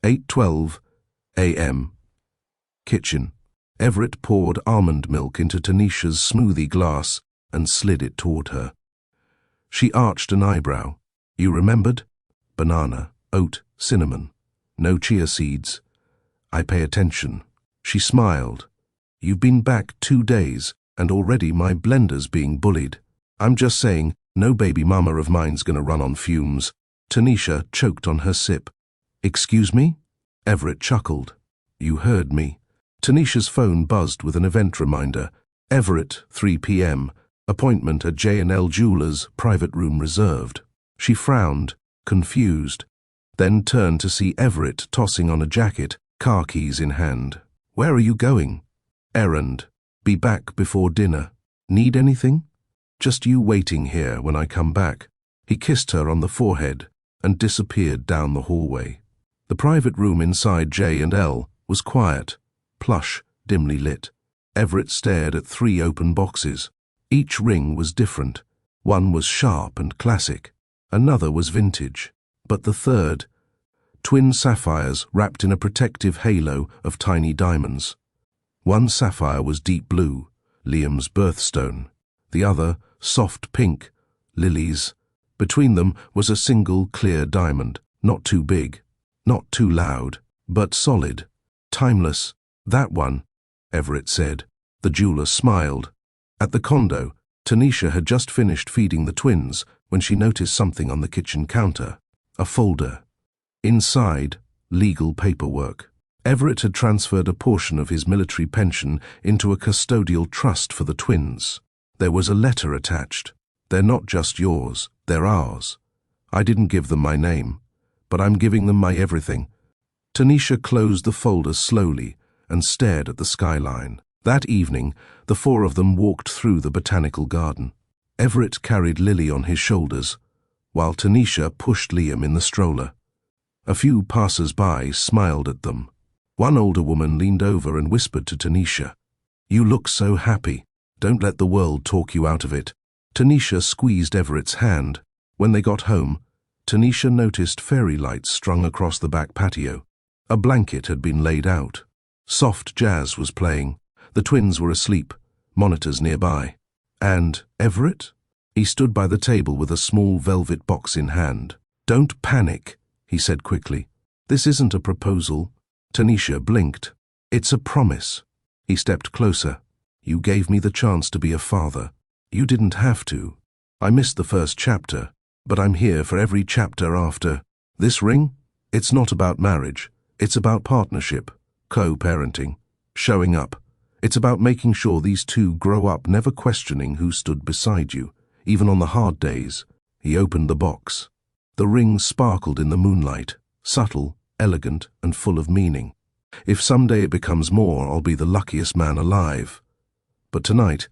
8:12 a.m. Kitchen. Everett poured almond milk into Tanisha's smoothie glass and slid it toward her. She arched an eyebrow. You remembered? Banana, oat, cinnamon. No chia seeds. I pay attention. She smiled. You've been back 2 days, and already my blender's being bullied. I'm just saying, no baby mama of mine's gonna run on fumes. Tanisha choked on her sip. Excuse me? Everett chuckled. You heard me. Tanisha's phone buzzed with an event reminder. Everett, 3 p.m. Appointment at J&L Jewelers, private room reserved. She frowned, confused, then turned to see Everett tossing on a jacket, car keys in hand. Where are you going? Errand. Be back before dinner. Need anything? Just you waiting here when I come back. He kissed her on the forehead and disappeared down the hallway. The private room inside J&L was quiet, plush, dimly lit. Everett stared at 3 open boxes. Each ring was different. One was sharp and classic. Another was vintage. But the third, twin sapphires wrapped in a protective halo of tiny diamonds. One sapphire was deep blue, Liam's birthstone. The other, soft pink, Lily's. Between them was a single clear diamond, not too big, not too loud, but solid, timeless. That one, Everett said. The jeweler smiled. At the condo, Tanisha had just finished feeding the twins when she noticed something on the kitchen counter. A folder. Inside, legal paperwork. Everett had transferred a portion of his military pension into a custodial trust for the twins. There was a letter attached. They're not just yours, they're ours. I didn't give them my name, but I'm giving them my everything. Tanisha closed the folder slowly and stared at the skyline. That evening, the 4 of them walked through the botanical garden. Everett carried Lily on his shoulders, while Tanisha pushed Liam in the stroller. A few passers-by smiled at them. One older woman leaned over and whispered to Tanisha, "You look so happy. Don't let the world talk you out of it." Tanisha squeezed Everett's hand. When they got home, Tanisha noticed fairy lights strung across the back patio. A blanket had been laid out. Soft jazz was playing. The twins were asleep, monitors nearby. And Everett? He stood by the table with a small velvet box in hand. "Don't panic," he said quickly. "This isn't a proposal." Tanisha blinked. "It's a promise." He stepped closer. "You gave me the chance to be a father. You didn't have to. I missed the first chapter, but I'm here for every chapter after. This ring? It's not about marriage. It's about partnership, co-parenting, showing up. It's about making sure these two grow up never questioning who stood beside you, even on the hard days." He opened the box. The ring sparkled in the moonlight, subtle, elegant, and full of meaning. "If someday it becomes more, I'll be the luckiest man alive. But tonight,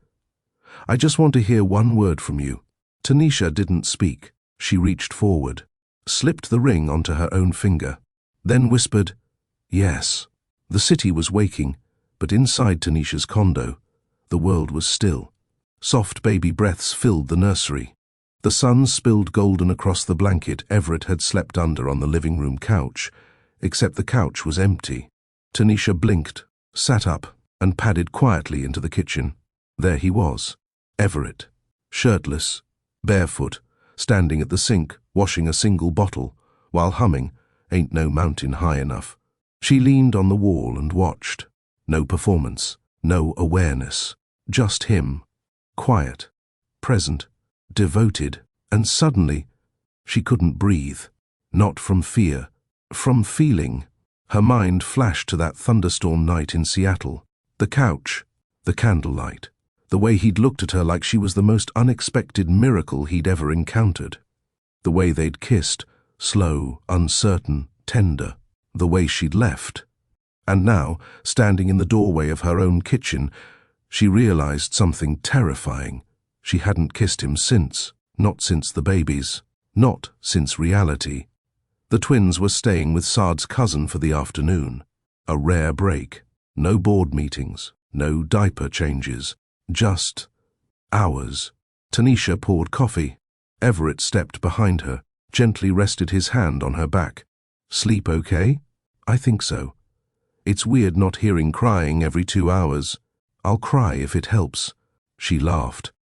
I just want to hear one word from you." Tanisha didn't speak. She reached forward, slipped the ring onto her own finger, then whispered, "Yes." The city was waking, but inside Tanisha's condo, the world was still. Soft baby breaths filled the nursery. The sun spilled golden across the blanket Everett had slept under on the living room couch, except the couch was empty. Tanisha blinked, sat up, and padded quietly into the kitchen. There he was, Everett, shirtless, barefoot, standing at the sink, washing a single bottle, while humming "Ain't No Mountain High Enough." She leaned on the wall and watched. No performance, no awareness, just him, quiet, present, devoted, and suddenly she couldn't breathe. Not from fear, from feeling. Her mind flashed to that thunderstorm night in Seattle. The couch, the candlelight, the way he'd looked at her like she was the most unexpected miracle he'd ever encountered. The way they'd kissed, slow, uncertain, tender. The way she'd left. And now, standing in the doorway of her own kitchen, she realized something terrifying. She hadn't kissed him since, not since the babies, not since reality. The twins were staying with Saad's cousin for the afternoon. A rare break. No board meetings, no diaper changes, just hours. Tanisha poured coffee. Everett stepped behind her, gently rested his hand on her back. "Sleep okay?" "I think so. It's weird not hearing crying every 2 hours. I'll cry if it helps." She laughed,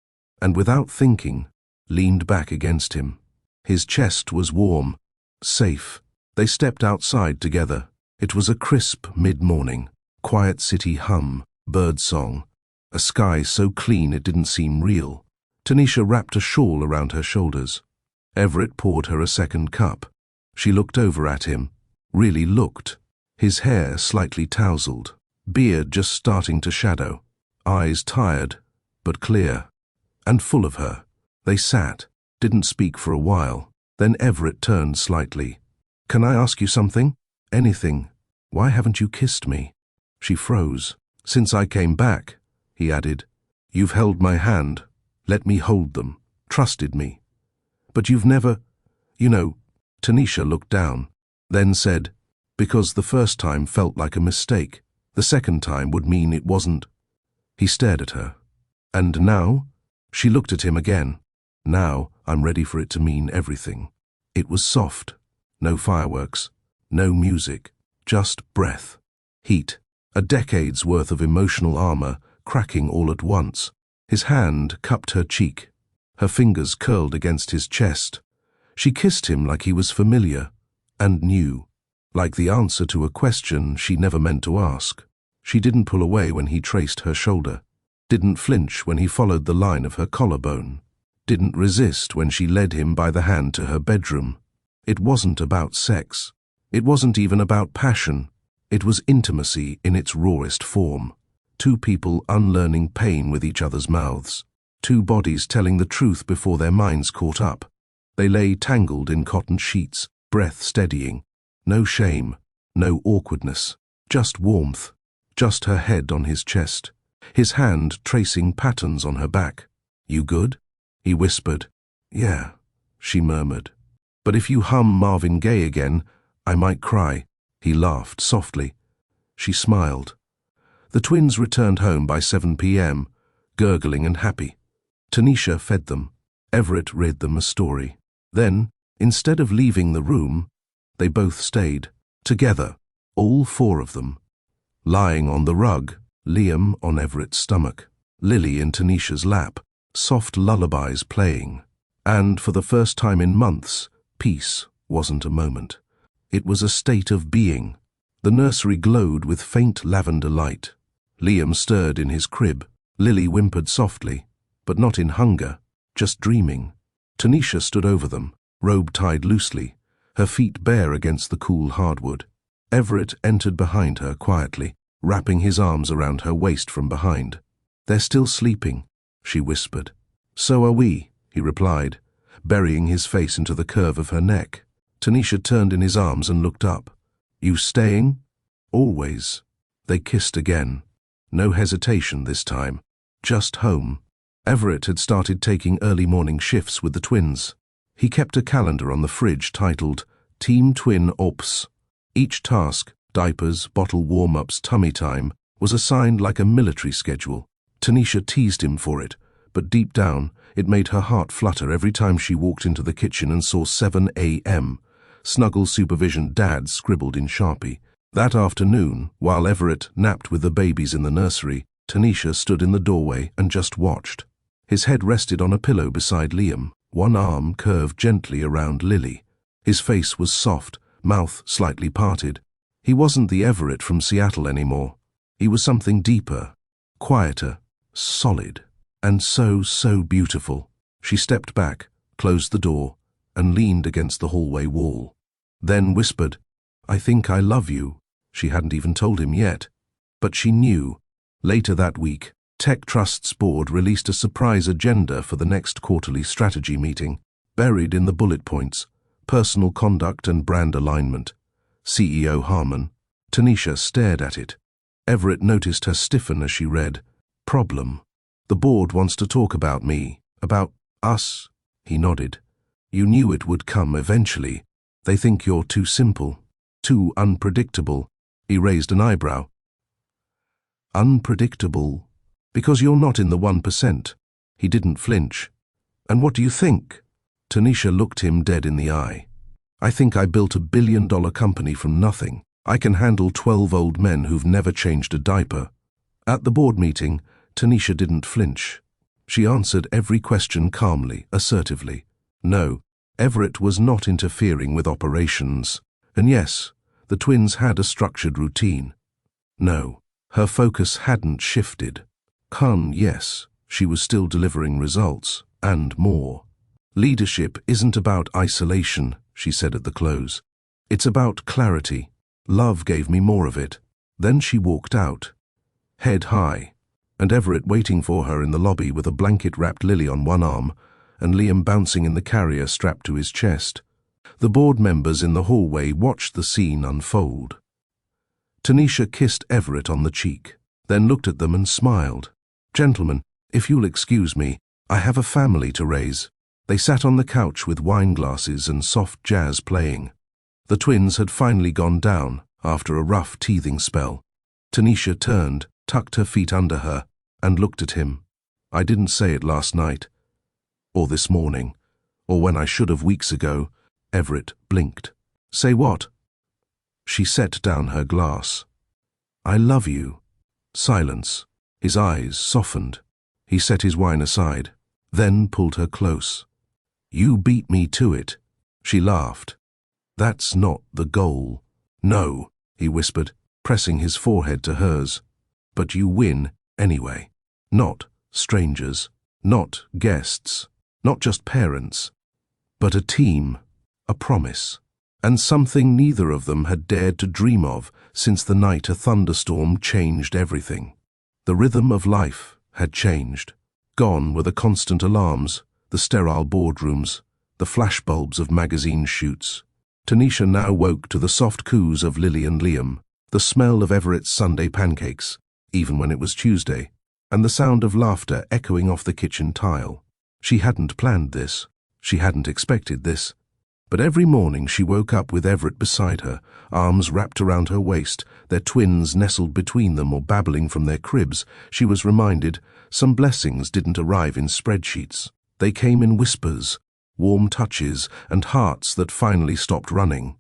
and without thinking, leaned back against him. His chest was warm, safe. They stepped outside together. It was a crisp mid-morning, quiet city hum, birdsong, a sky so clean it didn't seem real. Tanisha wrapped a shawl around her shoulders. Everett poured her a second cup. She looked over at him, really looked. His hair slightly tousled, beard just starting to shadow, eyes tired, but clear, and full of her. They sat, didn't speak for a while. Then Everett turned slightly. "Can I ask you something?" "Anything. Why haven't you kissed me?" She froze. "Since I came back," he added. "You've held my hand, let me hold them, trusted me. But you've never, you know." Tanisha looked down, then said, "Because the first time felt like a mistake. The second time would mean it wasn't." He stared at her. "And now?" She looked at him again. "Now I'm ready for it to mean everything." It was soft. No fireworks, no music, just breath, heat, a decade's worth of emotional armor cracking all at once. His hand cupped her cheek. Her fingers curled against his chest. She kissed him like he was familiar and new, like the answer to a question she never meant to ask. She didn't pull away when he traced her shoulder, didn't flinch when he followed the line of her collarbone, didn't resist when she led him by the hand to her bedroom. It wasn't about sex. It wasn't even about passion. It was intimacy in its rawest form. Two people unlearning pain with each other's mouths. Two bodies telling the truth before their minds caught up. They lay tangled in cotton sheets, breath steadying. No shame, no awkwardness, just warmth, just her head on his chest, his hand tracing patterns on her back. "You good?" he whispered. "Yeah," she murmured. "But if you hum Marvin Gaye again, I might cry." He laughed softly. She smiled. The twins returned home by 7 p.m., gurgling and happy. Tanisha fed them. Everett read them a story. Then, instead of leaving the room, they both stayed, together, all four of them. Lying on the rug, Liam on Everett's stomach, Lily in Tanisha's lap, soft lullabies playing. And for the first time in months, peace wasn't a moment. It was a state of being. The nursery glowed with faint lavender light. Liam stirred in his crib. Lily whimpered softly, but not in hunger, just dreaming. Tanisha stood over them, robe tied loosely, her feet bare against the cool hardwood. Everett entered behind her quietly, wrapping his arms around her waist from behind. "They're still sleeping," she whispered. "So are we," he replied, burying his face into the curve of her neck. Tanisha turned in his arms and looked up. "You staying?" "Always." They kissed again. No hesitation this time. Just home. Everett had started taking early morning shifts with the twins. He kept a calendar on the fridge titled Team Twin Ops. Each task, diapers, bottle warm-ups, tummy time, was assigned like a military schedule. Tanisha teased him for it, but deep down, it made her heart flutter every time she walked into the kitchen and saw 7 a.m. Snuggle Supervision Dad scribbled in Sharpie. That afternoon, while Everett napped with the babies in the nursery, Tanisha stood in the doorway and just watched. His head rested on a pillow beside Liam, one arm curved gently around Lily. His face was soft, mouth slightly parted. He wasn't the Everett from Seattle anymore. He was something deeper, quieter, solid, and so beautiful. She stepped back, closed the door, and leaned against the hallway wall. Then whispered, "I think I love you." She hadn't even told him yet. But she knew. Later that week, Tech Trust's board released a surprise agenda for the next quarterly strategy meeting. Buried in the bullet points, personal conduct and brand alignment. CEO Harmon. Tanisha stared at it. Everett noticed her stiffen as she read, "Problem. The board wants to talk about me, about us." He nodded. "You knew it would come eventually. They think you're too simple, too unpredictable." He raised an eyebrow. "Unpredictable? Because you're not in the 1%. He didn't flinch. "And what do you think?" Tanisha looked him dead in the eye. "I think I built a billion-dollar company from nothing. I can handle 12 old men who've never changed a diaper." At the board meeting, Tanisha didn't flinch. She answered every question calmly, assertively. No, Everett was not interfering with operations. And yes, the twins had a structured routine. No, her focus hadn't shifted. Yes, she was still delivering results, and more. "Leadership isn't about isolation," she said at the close. "It's about clarity. Love gave me more of it." Then she walked out, head high, and Everett waiting for her in the lobby with a blanket-wrapped Lily on one arm and Liam bouncing in the carrier strapped to his chest. The board members in the hallway watched the scene unfold. Tanisha kissed Everett on the cheek, then looked at them and smiled. "Gentlemen, if you'll excuse me, I have a family to raise." They sat on the couch with wine glasses and soft jazz playing. The twins had finally gone down after a rough teething spell. Tanisha turned, tucked her feet under her, and looked at him. "I didn't say it last night, or this morning, or when I should have weeks ago." Everett blinked. "Say what?" She set down her glass. "I love you." Silence. His eyes softened. He set his wine aside, then pulled her close. "You beat me to it." She laughed. "That's not the goal." "No," he whispered, pressing his forehead to hers. "But you win anyway. Not strangers, not guests, not just parents, but a team, a promise, and something neither of them had dared to dream of since the night a thunderstorm changed everything. The rhythm of life had changed. Gone were the constant alarms, the sterile boardrooms, the flashbulbs of magazine shoots. Tanisha now woke to the soft coos of Lily and Liam, the smell of Everett's Sunday pancakes, even when it was Tuesday, and the sound of laughter echoing off the kitchen tile. She hadn't planned this. She hadn't expected this. But every morning she woke up with Everett beside her, arms wrapped around her waist, their twins nestled between them or babbling from their cribs. She was reminded some blessings didn't arrive in spreadsheets. They came in whispers, warm touches, and hearts that finally stopped running.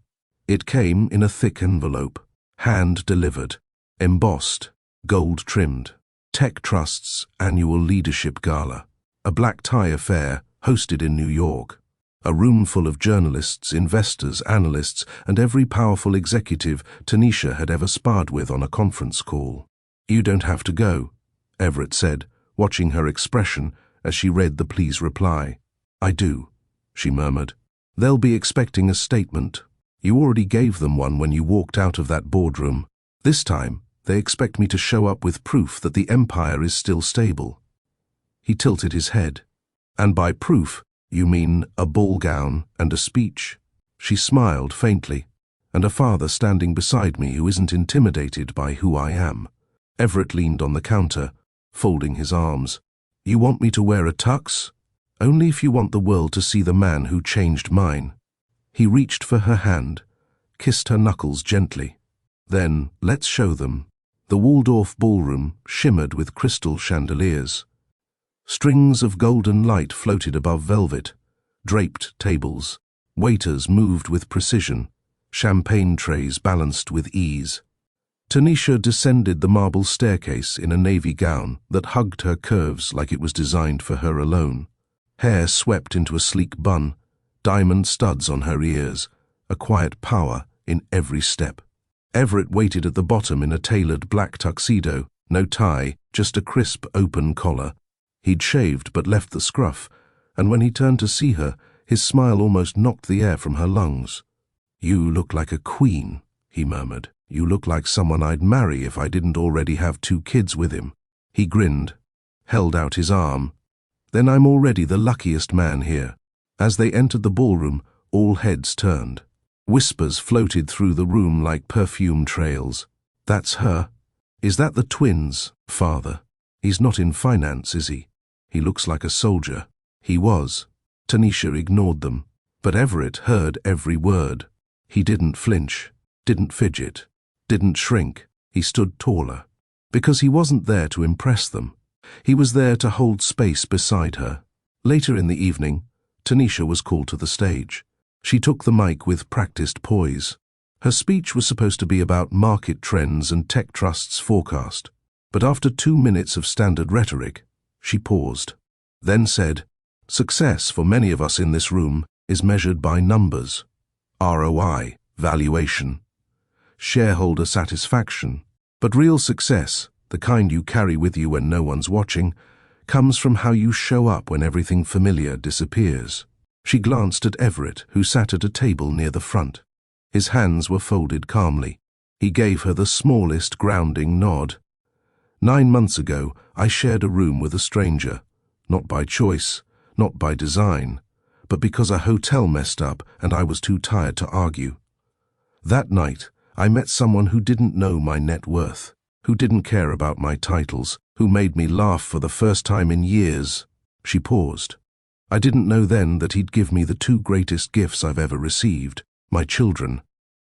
It came in a thick envelope, hand-delivered, embossed, gold-trimmed. Tech Trust's annual leadership gala, a black tie affair hosted in New York. A room full of journalists, investors, analysts, and every powerful executive Tanisha had ever sparred with on a conference call. "You don't have to go," Everett said, watching her expression as she read the please reply. "I do," she murmured. "They'll be expecting a statement. You already gave them one when you walked out of that boardroom. This time, they expect me to show up with proof that the empire is still stable." He tilted his head. "And by proof, you mean a ball gown and a speech?" She smiled faintly. "And a father standing beside me who isn't intimidated by who I am." Everett leaned on the counter, folding his arms. "You want me to wear a tux? Only if you want the world to see the man who changed mine." He reached for her hand, kissed her knuckles gently. "Then, let's show them." The Waldorf ballroom shimmered with crystal chandeliers. Strings of golden light floated above velvet, draped tables. Waiters moved with precision, champagne trays balanced with ease. Tanisha descended the marble staircase in a navy gown that hugged her curves like it was designed for her alone. Hair swept into a sleek bun, diamond studs on her ears, a quiet power in every step. Everett waited at the bottom in a tailored black tuxedo, no tie, just a crisp, open collar. He'd shaved but left the scruff, and when he turned to see her, his smile almost knocked the air from her lungs. "You look like a queen," he murmured. "You look like someone I'd marry if I didn't already have 2 kids with him." He grinned, held out his arm. "Then I'm already the luckiest man here." As they entered the ballroom, all heads turned. Whispers floated through the room like perfume trails. "That's her. Is that the twins, father? He's not in finance, is he? He looks like a soldier." He was. Tanisha ignored them, but Everett heard every word. He didn't flinch, didn't fidget, didn't shrink. He stood taller. Because he wasn't there to impress them. He was there to hold space beside her. Later in the evening, Tanisha was called to the stage. She took the mic with practiced poise. Her speech was supposed to be about market trends and Tech Trust's forecast. But after 2 minutes of standard rhetoric, she paused, then said, "Success for many of us in this room is measured by numbers. ROI, valuation, shareholder satisfaction. But real success, the kind you carry with you when no one's watching, comes from how you show up when everything familiar disappears." She glanced at Everett, who sat at a table near the front. His hands were folded calmly. He gave her the smallest grounding nod. "9 months ago, I shared a room with a stranger. Not by choice, not by design, but because a hotel messed up and I was too tired to argue. That night, I met someone who didn't know my net worth, who didn't care about my titles, who made me laugh for the first time in years." She paused. "I didn't know then that he'd give me the 2 greatest gifts I've ever received, my children,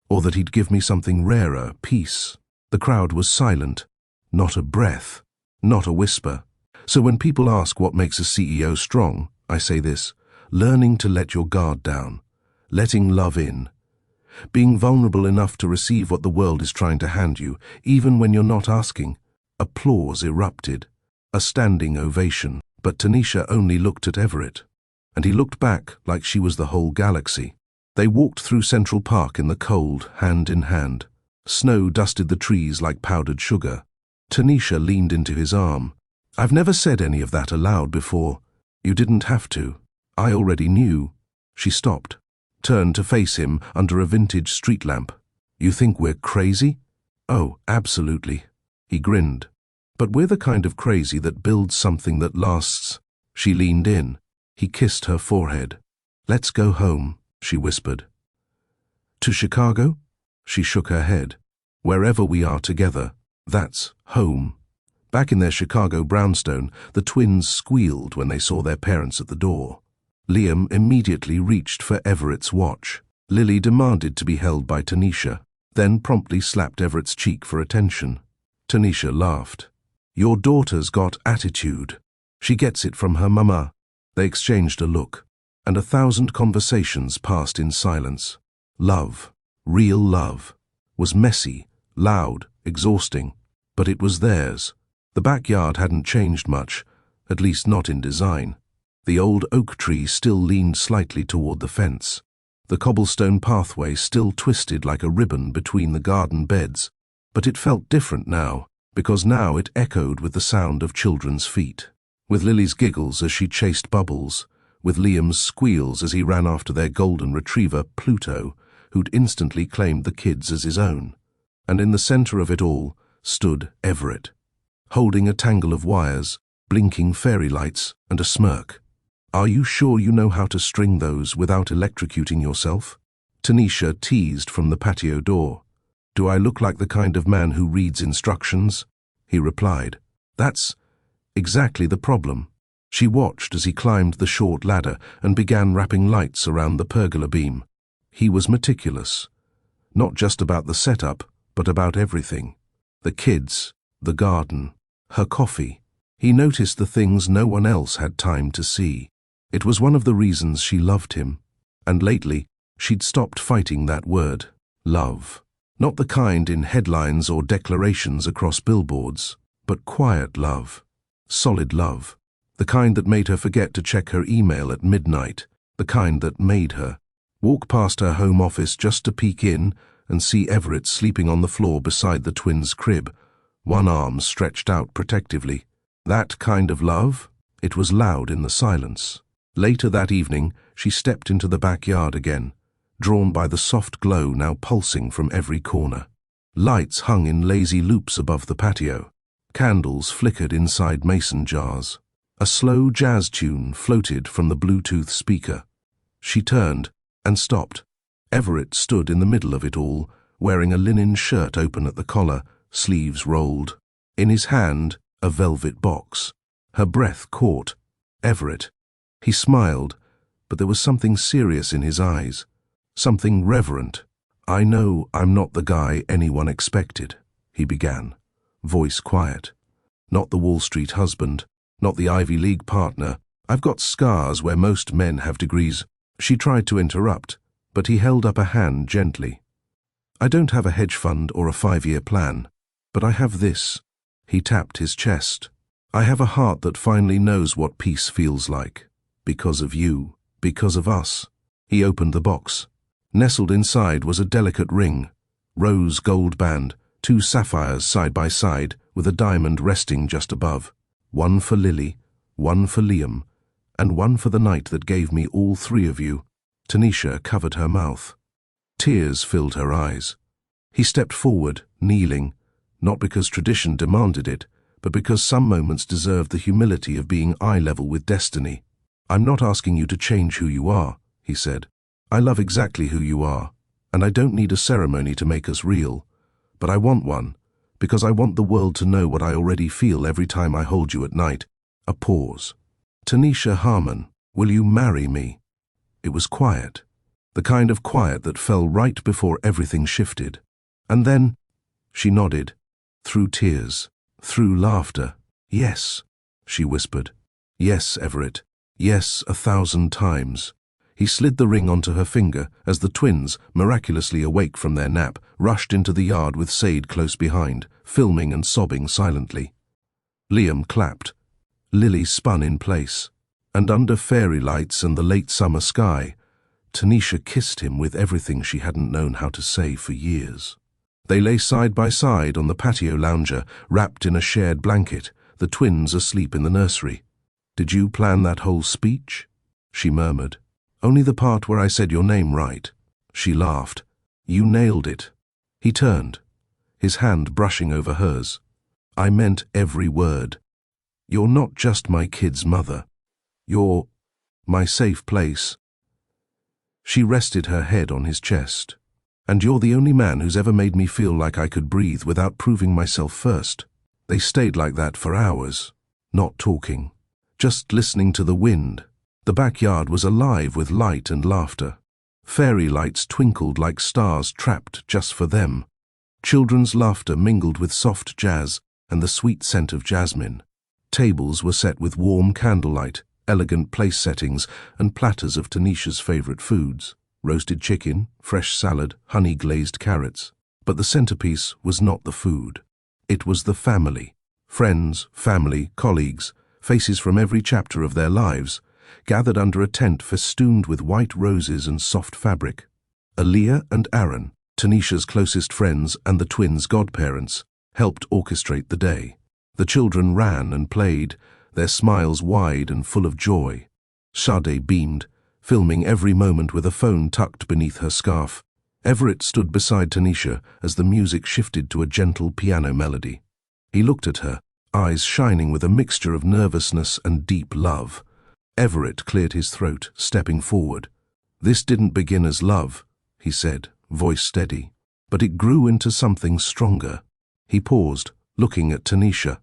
or that he'd give me something rarer, peace." The crowd was silent. Not a breath, not a whisper. So when people ask what makes a CEO strong, I say this: learning to let your guard down, letting love in, being vulnerable enough to receive what the world is trying to hand you, even when you're not asking. Applause erupted, a standing ovation, but Tanisha only looked at Everett, and he looked back like she was the whole galaxy. They walked through Central Park in the cold, hand in hand. Snow dusted the trees like powdered sugar. Tanisha leaned into his arm. "I've never said any of that aloud before. You didn't have to. I already knew." She stopped, turned to face him under a vintage street lamp. "You think we're crazy?" "Oh, absolutely." He grinned. "But we're the kind of crazy that builds something that lasts." She leaned in. He kissed her forehead. "Let's go home," she whispered. "To Chicago?" She shook her head. "Wherever we are together, that's home." Back in their Chicago brownstone, the twins squealed when they saw their parents at the door. Liam immediately reached for Everett's watch. Lily demanded to be held by Tanisha, then promptly slapped Everett's cheek for attention. Tanisha laughed. "Your daughter's got attitude. She gets it from her mama." They exchanged a look, and 1,000 conversations passed in silence. Love, real love, was messy, loud, exhausting, but it was theirs. The backyard hadn't changed much, at least not in design. The old oak tree still leaned slightly toward the fence. The cobblestone pathway still twisted like a ribbon between the garden beds, but it felt different now, because now it echoed with the sound of children's feet. With Lily's giggles as she chased Bubbles, with Liam's squeals as he ran after their golden retriever, Pluto, who'd instantly claimed the kids as his own. And in the center of it all stood Everett, holding a tangle of wires, blinking fairy lights, and a smirk. "Are you sure you know how to string those without electrocuting yourself?" Tanisha teased from the patio door. "Do I look like the kind of man who reads instructions?" He replied. "That's exactly the problem." She watched as he climbed the short ladder and began wrapping lights around the pergola beam. He was meticulous, not just about the setup, but about everything. The kids, the garden, her coffee. He noticed the things no one else had time to see. It was one of the reasons she loved him, and lately she'd stopped fighting that word, love. Not the kind in headlines or declarations across billboards, but quiet love, solid love, the kind that made her forget to check her email at midnight, the kind that made her walk past her home office just to peek in and see Everett sleeping on the floor beside the twins' crib, one arm stretched out protectively. That kind of love? It was loud in the silence. Later that evening, she stepped into the backyard again, drawn by the soft glow now pulsing from every corner. Lights hung in lazy loops above the patio. Candles flickered inside mason jars. A slow jazz tune floated from the Bluetooth speaker. She turned and stopped. Everett stood in the middle of it all, wearing a linen shirt open at the collar, sleeves rolled. In his hand, a velvet box. Her breath caught. Everett. He smiled, but there was something serious in his eyes, something reverent. "I know I'm not the guy anyone expected," he began, voice quiet. "Not the Wall Street husband, not the Ivy League partner. I've got scars where most men have degrees." She tried to interrupt, but he held up a hand gently. "I don't have a hedge fund or a 5-year plan, but I have this." He tapped his chest. "I have a heart that finally knows what peace feels like. Because of you, because of us." He opened the box. Nestled inside was a delicate ring, rose gold band, 2 sapphires side by side with a diamond resting just above. One for Lily, one for Liam, and one for the night that gave me all 3 of you. Tanisha covered her mouth. Tears filled her eyes. He stepped forward, kneeling, not because tradition demanded it, but because some moments deserved the humility of being eye-level with destiny. "I'm not asking you to change who you are," he said. "I love exactly who you are, and I don't need a ceremony to make us real. But I want one, because I want the world to know what I already feel every time I hold you at night." A pause. "Tanisha Harmon, will you marry me?" It was quiet, the kind of quiet that fell right before everything shifted. And then, she nodded, through tears, through laughter. "Yes," she whispered. "Yes, Everett. Yes, 1,000 times." He slid the ring onto her finger as the twins, miraculously awake from their nap, rushed into the yard with Sade close behind, filming and sobbing silently. Liam clapped. Lily spun in place. And under fairy lights and the late summer sky, Tanisha kissed him with everything she hadn't known how to say for years. They lay side by side on the patio lounger, wrapped in a shared blanket, the twins asleep in the nursery. "Did you plan that whole speech?" she murmured. "Only the part where I said your name right." She laughed. "You nailed it." He turned, his hand brushing over hers. "I meant every word. You're not just my kid's mother. You're my safe place." She rested her head on his chest. "And you're the only man who's ever made me feel like I could breathe without proving myself first." They stayed like that for hours, not talking, just listening to the wind, The backyard was alive with light and laughter. Fairy lights twinkled like stars trapped just for them. Children's laughter mingled with soft jazz and the sweet scent of jasmine. Tables were set with warm candlelight, elegant place settings, and platters of Tanisha's favorite foods: roasted chicken, fresh salad, honey-glazed carrots. But the centerpiece was not the food. It was the family. Friends, family, colleagues, faces from every chapter of their lives, gathered under a tent festooned with white roses and soft fabric. Aaliyah and Aaron, Tanisha's closest friends and the twins' godparents, helped orchestrate the day. The children ran and played, their smiles wide and full of joy. Sade beamed, filming every moment with a phone tucked beneath her scarf. Everett stood beside Tanisha as the music shifted to a gentle piano melody. He looked at her, eyes shining with a mixture of nervousness and deep love. Everett cleared his throat, stepping forward. "This didn't begin as love," he said, voice steady, "but it grew into something stronger." He paused, looking at Tanisha.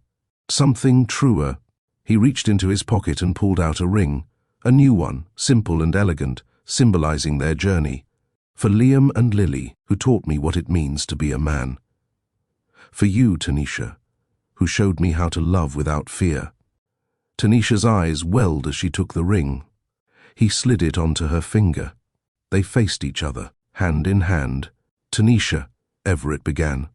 "Something truer." He reached into his pocket and pulled out a ring, a new one, simple and elegant, symbolizing their journey. "For Liam and Lily, who taught me what it means to be a man. For you, Tanisha, who showed me how to love without fear." Tanisha's eyes welled as she took the ring. He slid it onto her finger. They faced each other, hand in hand. "Tanisha," Everett began,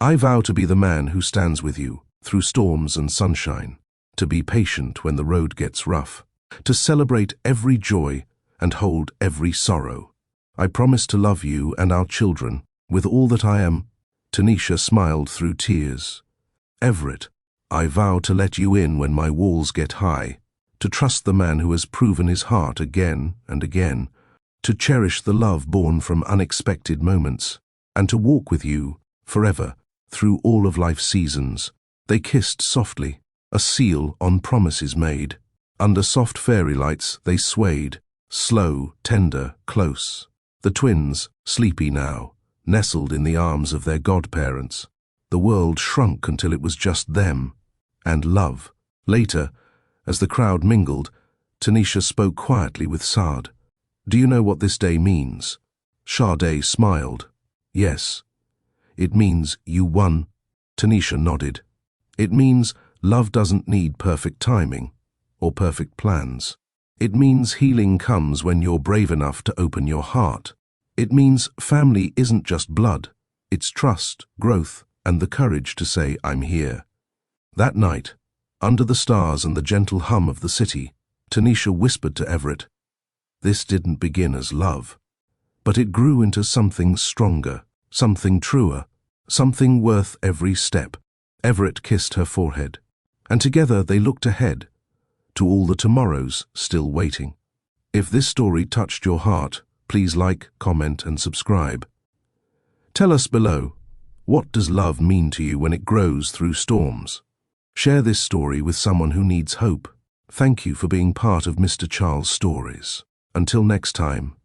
"I vow to be the man who stands with you, through storms and sunshine, to be patient when the road gets rough, to celebrate every joy and hold every sorrow. I promise to love you and our children with all that I am." Tanisha smiled through tears. "Everett, I vow to let you in when my walls get high, to trust the man who has proven his heart again and again, to cherish the love born from unexpected moments, and to walk with you forever through all of life's seasons." They kissed softly, a seal on promises made. Under soft fairy lights they swayed, slow, tender, close. The twins, sleepy now, nestled in the arms of their godparents. The world shrunk until it was just them and love. Later, as the crowd mingled, Tanisha spoke quietly with Saad. "Do you know what this day means?" Sade smiled. "Yes. It means you won." Tanisha nodded. "It means love doesn't need perfect timing or perfect plans. It means healing comes when you're brave enough to open your heart. It means family isn't just blood, it's trust, growth, and the courage to say, 'I'm here.'" That night, under the stars and the gentle hum of the city, Tanisha whispered to Everett, "This didn't begin as love, but it grew into something stronger, something truer, something worth every step." Everett kissed her forehead, and together they looked ahead, to all the tomorrows still waiting. If this story touched your heart, please like, comment, and subscribe. Tell us below, what does love mean to you when it grows through storms? Share this story with someone who needs hope. Thank you for being part of Mr. Charles Stories. Until next time.